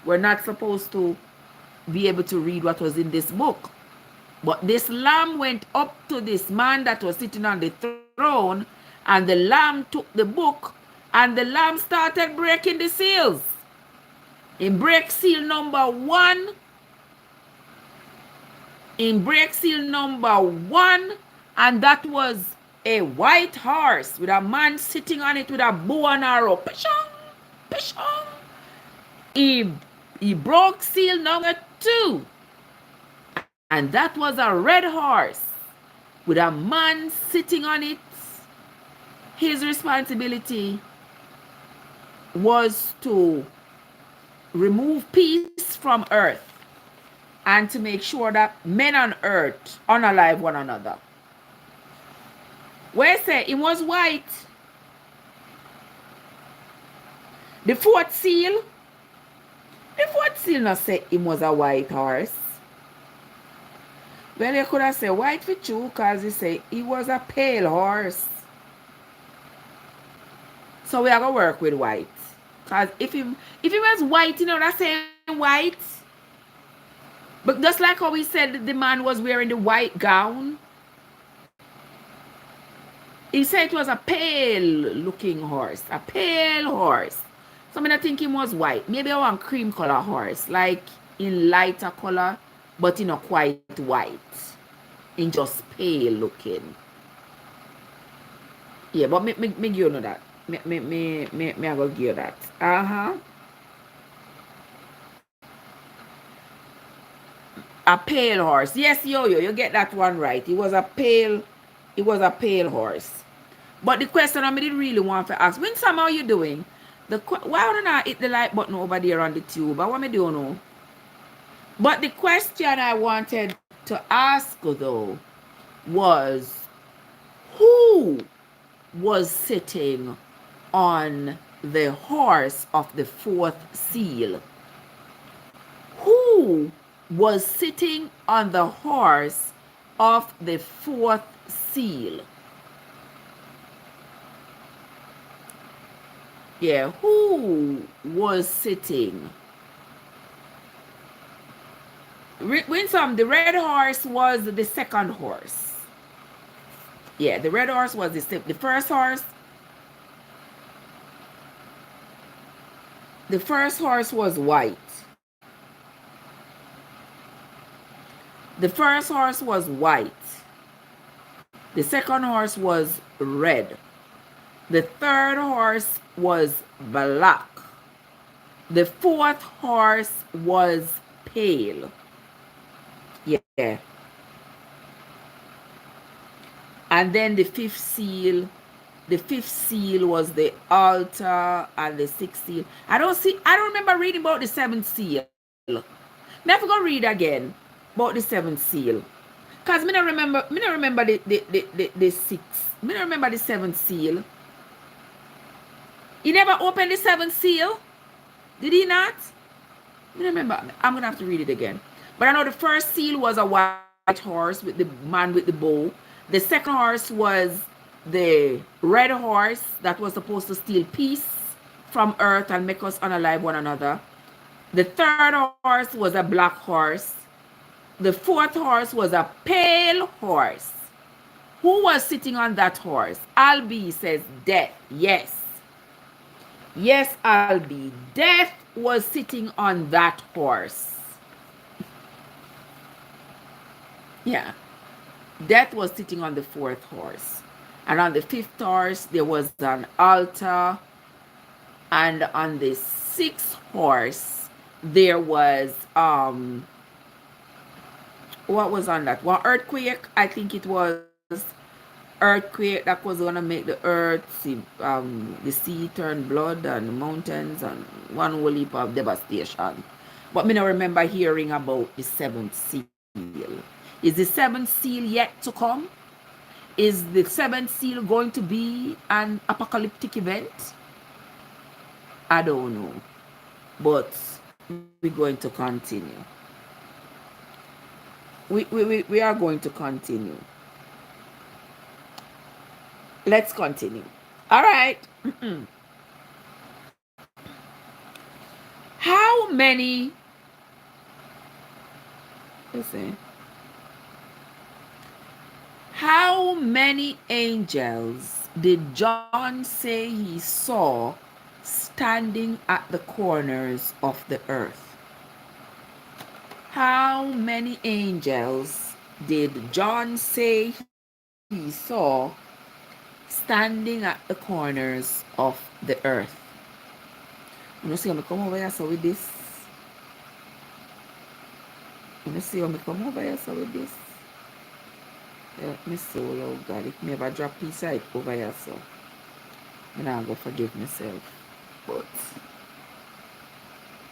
We're not supposed to be able to read what was in this book. But this Lamb went up to this man that was sitting on the throne, and the Lamb took the book, and the Lamb started breaking the seals. In break seal number 1, and that was a white horse with a man sitting on it with a bow and arrow. Pishong, pishong. He broke seal number 2. And that was a red horse with a man sitting on it. His responsibility was to remove peace from earth and to make sure that men on earth unalive one another. Where say it was white. The fourth seal not say it was a white horse. Well, you could have said white for true because he say it was a pale horse. So we are going to work with white. Because if he was white, you know, that's saying white. But just like how we said the man was wearing the white gown. He said it was a pale looking horse. A pale horse. So I mean, I think him was white. Maybe I want cream color horse. Like in lighter color. But not quite white. In just pale looking. Yeah, but me give you know that. Me I go give you that. A pale horse. Yes, you get that one right. It was a pale horse. But the question I didn't really want to ask, when somehow you doing? Why don't I hit the like button over there on the tube? I want me to know. But the question I wanted to ask though was, who was sitting on the horse of the 4th seal? Who was sitting on the horse of the 4th seal? Yeah, who was sitting? Winsome, the red horse was the second horse. Yeah, the red horse was the first horse. The first horse was white. The first horse was white. The second horse was red. The third horse was black. The fourth horse was pale. Yeah. And then the fifth seal was the altar, and the sixth seal. I don't remember reading about the seventh seal. Never go read again about the seventh seal. Because me don't remember the sixth. Me don't remember the seventh seal. He never opened the seventh seal? Did he not? I remember. I'm going to have to read it again. But I know the first seal was a white horse with the man with the bow. The second horse was the red horse that was supposed to steal peace from earth and make us unalive one another. The third horse was a black horse. The fourth horse was a pale horse. Who was sitting on that horse? Albi says death. Yes. Yes, Albi. Death was sitting on that horse. Yeah. Death was sitting on the fourth horse. And on the fifth horse, there was an altar. And on the sixth horse, there was, what was on that? One earthquake, I think it was. Earthquake that was going to make the earth, the sea turn blood, and the mountains, and one whole heap of devastation. But me don't remember hearing about the seventh seal. Is the seventh seal yet to come? Is the seventh seal going to be an apocalyptic event? I don't know. But we're going to continue. We are going to continue. Let's continue. All right. How many? Listen. How many angels did John say he saw standing at the corners of the earth? How many angels did John say he saw standing at the corners of the earth. You see how me come over here so with this? You see how me come over here so with this? Help me so, Lord God. If me ever drop piece of it over here so I'm not going to forgive myself. But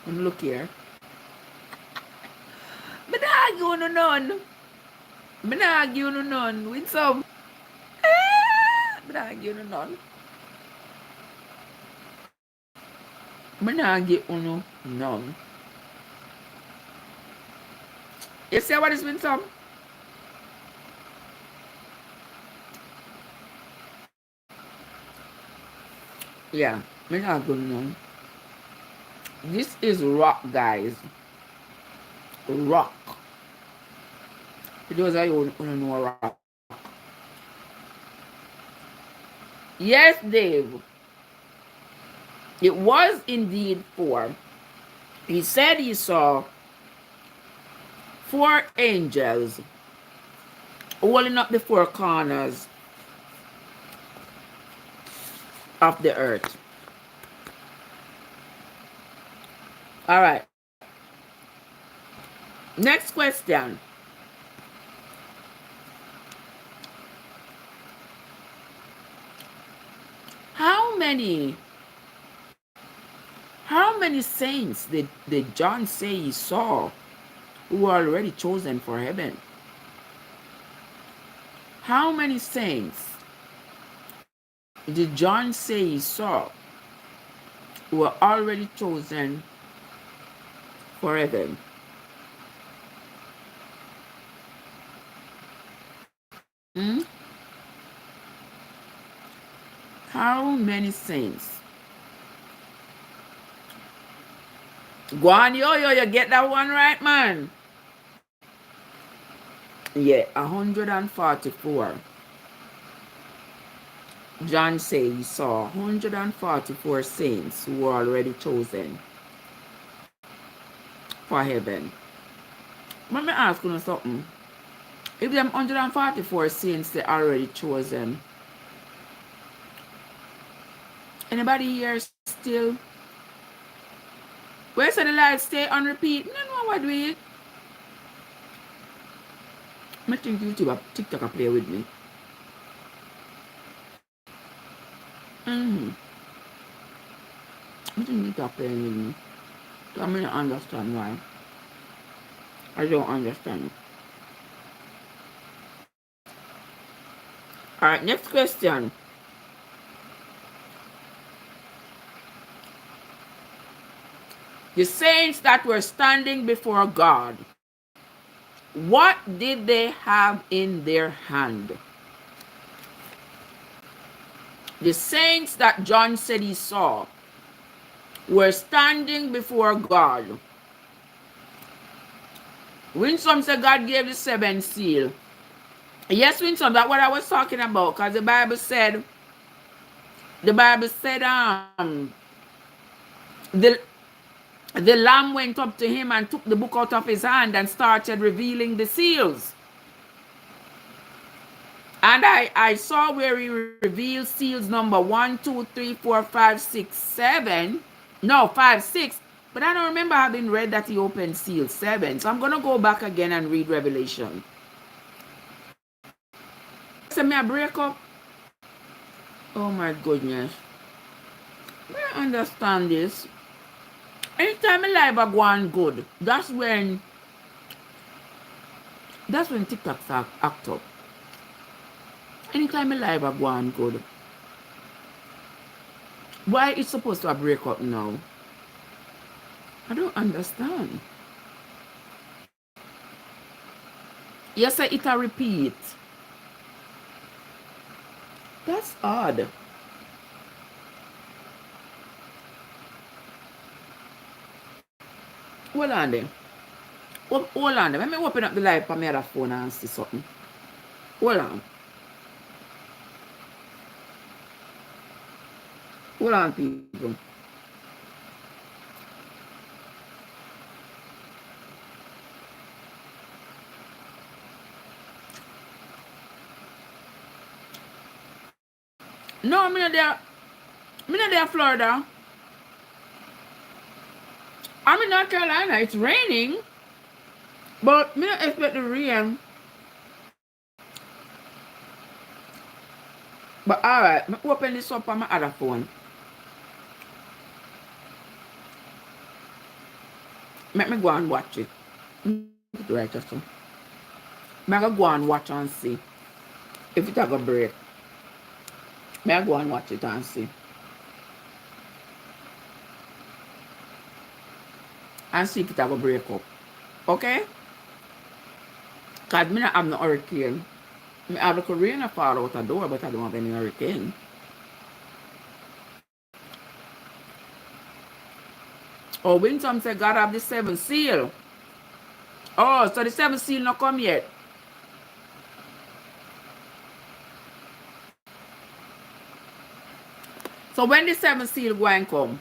look here. Me not argue no none. Me not argue no none with some. Me not argue no none. Me not argue no none. You see what is with some? Yeah, me not argue no none. This is rock, guys. Rock. For those of you who don't know rock. Yes, Dave. It was indeed 4. He said he saw 4 angels holding up the 4 corners of the earth. All right. Next question. How many saints did John say he saw who were already chosen for heaven? How many saints did John say he saw who were already chosen for heaven? How many saints? Go on, yo, you get that one right, man. Yeah, 144. John said he saw 144 saints who were already chosen for heaven. Let me ask you something. If them 144 saints they already chosen, anybody here still? Where's the light stay on repeat? No, what do we? I think YouTube or TikTok will play with me. I think TikTok playing with me. So I don't understand why. I don't understand. Alright, next question. The saints that were standing before God, what did they have in their hand? The saints that John said he saw were standing before God. Winsome said God gave the 7th seal. Yes, Winsome, that's what I was talking about, because the Bible said the Lamb went up to him and took the book out of his hand and started revealing the seals. And I saw where he revealed seals number 1, 2, 3, 4, 5, 6, 7. No, 5, 6. But I don't remember having read that he opened seal 7. So I'm going to go back again and read Revelation. So may I break up? Oh my goodness. I understand this. Anytime my life are going good, that's when TikToks act up. Anytime my life are going good. Why it's supposed to break up now? I don't understand. Yes, it a repeat. That's odd. Hold on then. Hold on then. Let me open up the live on my other phone and see something. Hold on. Hold on, people. No, I'm not there, Florida. I'm in North Carolina. It's raining, but me not expect the rain. But alright, me open this up on my other phone. Let me go and watch it. Right, just so. Me go and watch and see if it have a break. Me go and watch it and see. And see if it have a break up. Okay? Because me not have no hurricane. Me have the Korean fall out the door, but I don't have any hurricane. Oh, Winsome said God have the 7th seal. Oh, so the 7th seal not come yet. So when the 7th seal go and come?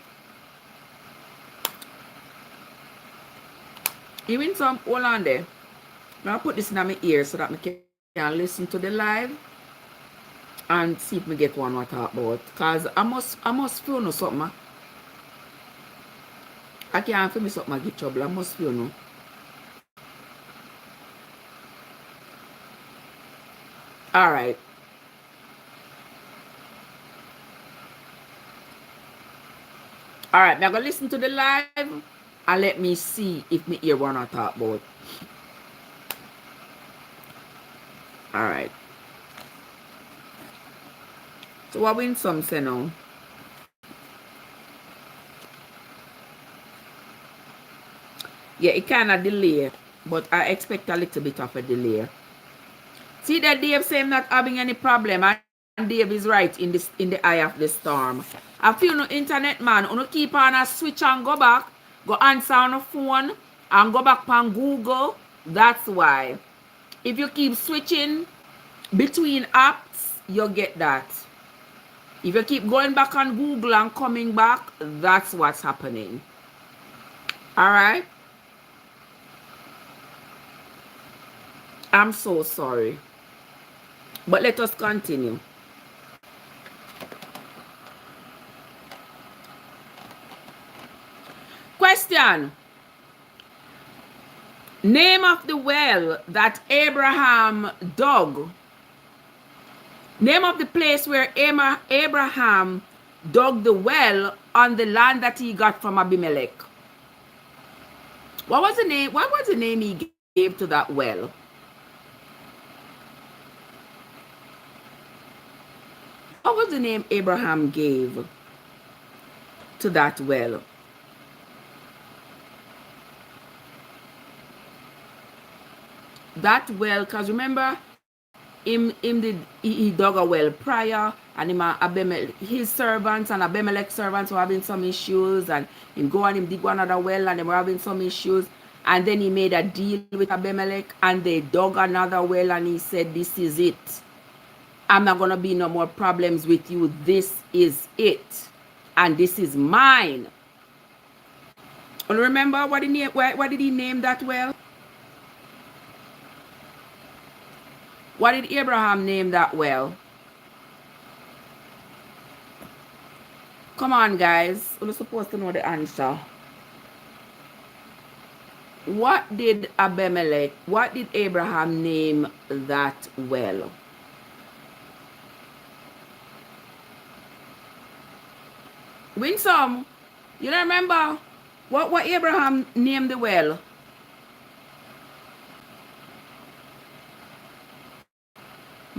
You Winsome, hold on there. Now put this in my ear so that I can listen to the live and see if me get one what talk about. Cause I must feel no something. I can't feel me something I get trouble. I must feel no. Alright. Alright, I'm gonna listen to the live and let me see if me hear one I talk about. Alright. So what Winsome say now? Yeah, it kinda delay, but I expect a little bit of a delay. See that Dave say I'm not having any problem, and Dave is right in the eye of the storm. I feel no internet man, you keep on a switch and go back, go answer on the phone, and go back on Google. That's why. If you keep switching between apps, you'll get that. If you keep going back on Google and coming back, that's what's happening. Alright? I'm so sorry. But let us continue. Question. Name of the well that Abraham dug. Name of the place where Abraham dug the well on the land that he got from Abimelech. What was the name? What was the name he gave to that well? What was the name Abraham gave to that well? That well, because remember, he dug a well prior, and his servants and Abimelech servants were having some issues, and him go and him dig another well, and they were having some issues, and then he made a deal with Abimelech, and they dug another well, and he said, "This is it. I'm not gonna be no more problems with you. This is it, and this is mine." And remember what did he name that well? What did Abraham name that well? Come on, guys. We're supposed to know the answer. What did Abraham name that well? Winsome, you don't remember what Abraham named the well?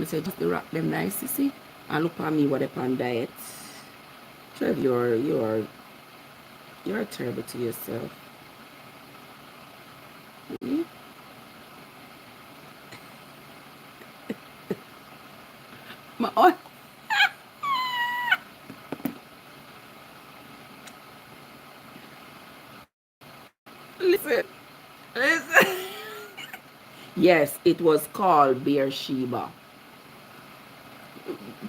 I said, just the rock them nice, you see? And look at me what upon diet. Trev, you're terrible to yourself. Mm-hmm. My own. Listen. Yes, it was called Beersheba.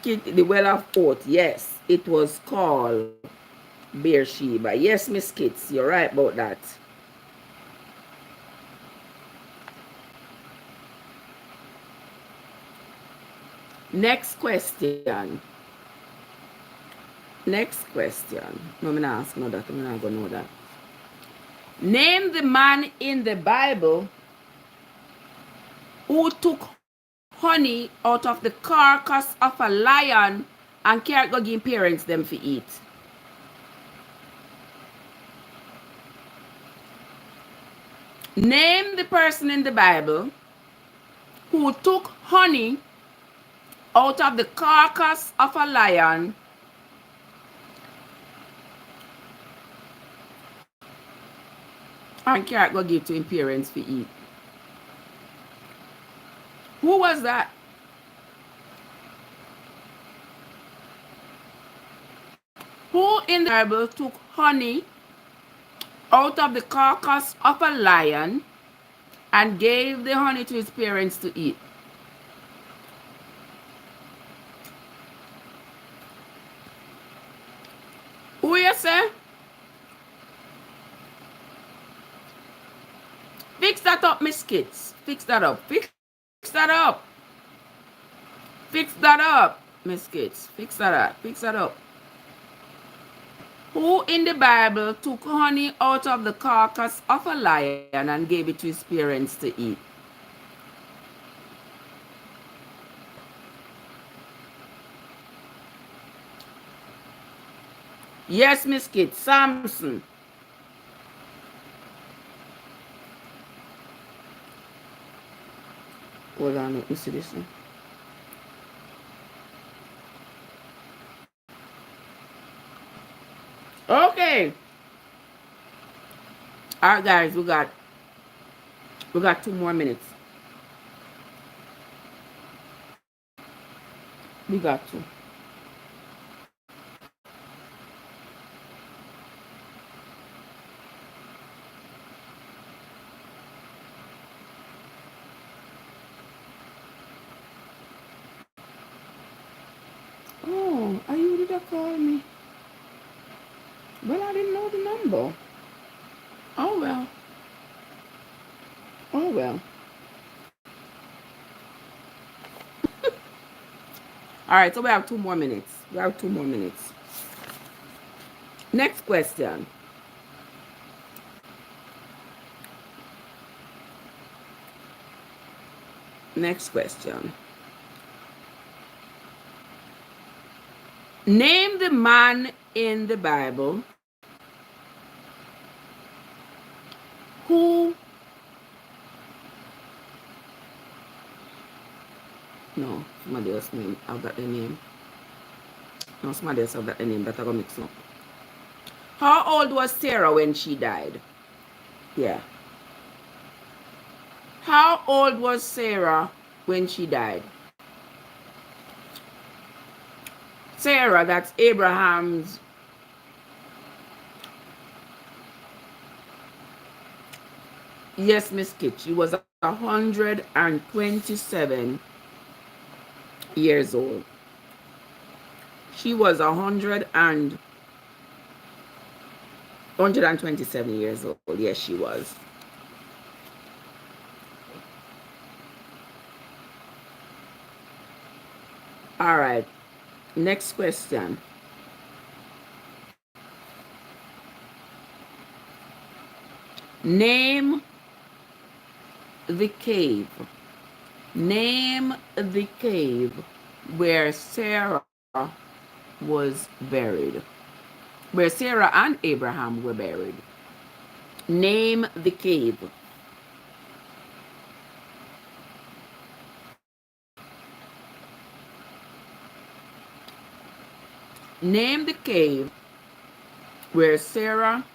The well of oath. Yes, it was called Beersheba. Yes, Miss Kitts, you're right about that. Next question. Next question. No, I'm not asking that. I'm not going to know that. Name the man in the Bible who took honey out of the carcass of a lion and carried go give parents them to eat. Name the person in the Bible who took honey out of the carcass of a lion and carrot go give to his parents to eat. Who was that? Who in the Bible took honey out of the carcass of a lion and gave the honey to his parents to eat? Who you say? Fix that up, Miss Kids. Fix that up. Fix that up. Fix that up, Miss Kids. Fix that up. Fix that up. Who in the Bible took honey out of the carcass of a lion and gave it to his parents to eat? Yes, Miss Kid, Samson. Hold on, let me see this one. Okay. All right, guys, we got 2 more minutes. We got 2. Oh, are you did call me? Well, I didn't know the number. Oh, well. Oh, well. All right, so we have 2 more minutes. We have 2 more minutes. Next question. Next question. Name the man in the Bible who... No, somebody else name. I've got the name. No, somebody else have got the name. That I got mixed up. How old was Sarah when she died? Yeah. How old was Sarah when she died? Sarah, that's Abraham's... Yes, Miss Kit. She was 127 years old. She was 127 years old. Yes, she was. All right. Next question. Name the cave. Name the cave where Sarah was buried. Where Sarah and Abraham were buried. Name the cave. Name the cave where Sarah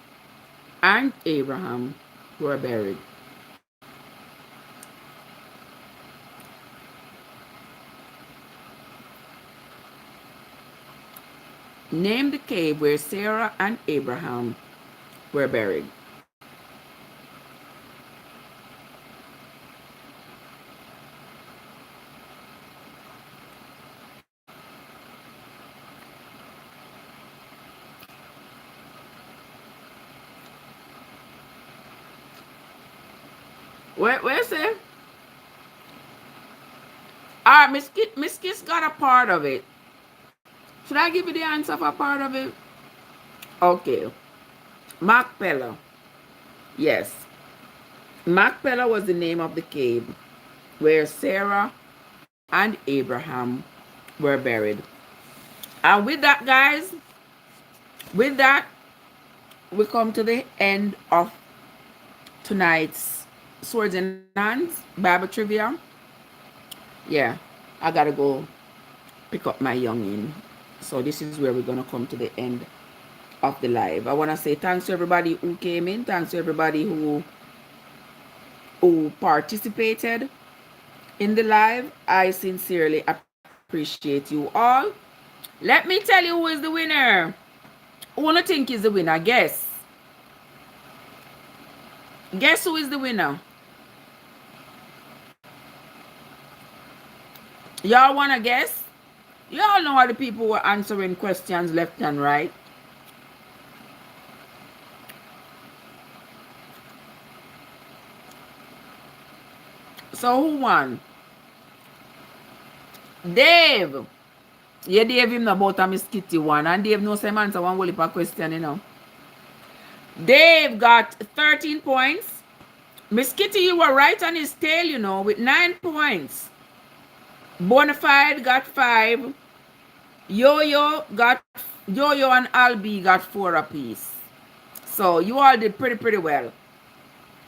and Abraham were buried. Name the cave where Sarah and Abraham were buried. Where's it? All right, Miss Kiss got a part of it. She Should I give you the answer for part of it? Okay. Machpelah. Yes. Machpelah was the name of the cave where Sarah and Abraham were buried. And with that, guys, with that, we come to the end of tonight's Swords in Hands Bible Trivia. Yeah, I gotta go pick up my youngin. So this is where we're gonna come to the end of the live. I want to say thanks to everybody who came in. Thanks to everybody who participated in the live. I sincerely appreciate you all. Let me tell you who is the winner. Who wanna think is the winner? Guess. Guess who is the winner? Y'all wanna guess? Y'all know how the people were answering questions left and right. So who won? Dave. Yeah, Dave him about a Miss Kitty one. And Dave knows some answer one whole heap of question, you know. Dave got 13 points. Miss Kitty, you were right on his tail, you know, with 9 points. Bonafide got 5. Yo-Yo and Albi got 4 apiece. So you all did pretty well.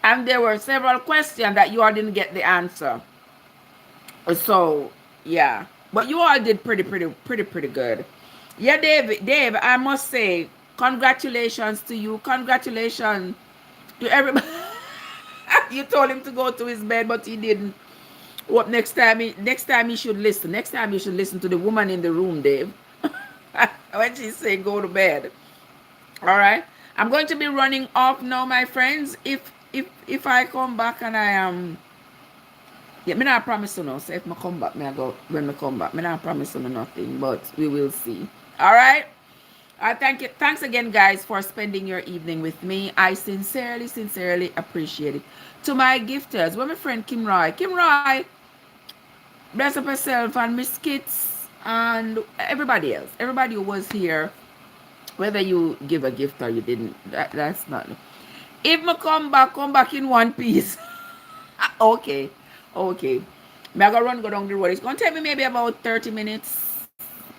And there were several questions that you all didn't get the answer. So, yeah. But you all did pretty good. Yeah, Dave, I must say, congratulations to you. Congratulations to everybody. You told him to go to his bed, but he didn't. What next time he should listen. Next time you should listen to the woman in the room, Dave. When she say go to bed. All right. I'm going to be running off now, my friends. If I come back and I am yeah, me not promise you no. So if I come back, me I go when I come back. Me not promise you nothing, but we will see. All right. Thank you. Thanks again, guys, for spending your evening with me. I sincerely appreciate it. To my gifters, well, my friend Kim Roy. Kim Roy, bless up herself and Miss Kits and everybody else. Everybody who was here, whether you give a gift or you didn't, that's not. If I come back in one piece. Okay. Me I go down the road. It's gonna take me maybe about 30 minutes,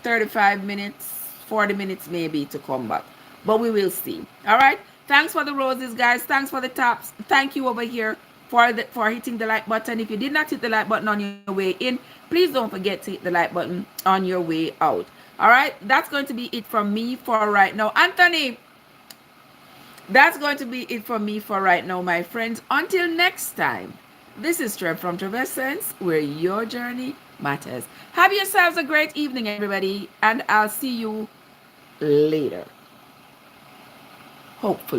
35 minutes, 40 minutes maybe to come back. But we will see. Alright. Thanks for the roses, guys. Thanks for the taps. Thank you over here for hitting the like button. If you did not hit the like button on your way in, please don't forget to hit the like button on your way out. Alright, that's going to be it from me for right now. Anthony, that's going to be it from me for right now, my friends. Until next time. This is Trev from Trevessence, where your journey matters. Have yourselves a great evening, everybody, and I'll see you later. Hopefully.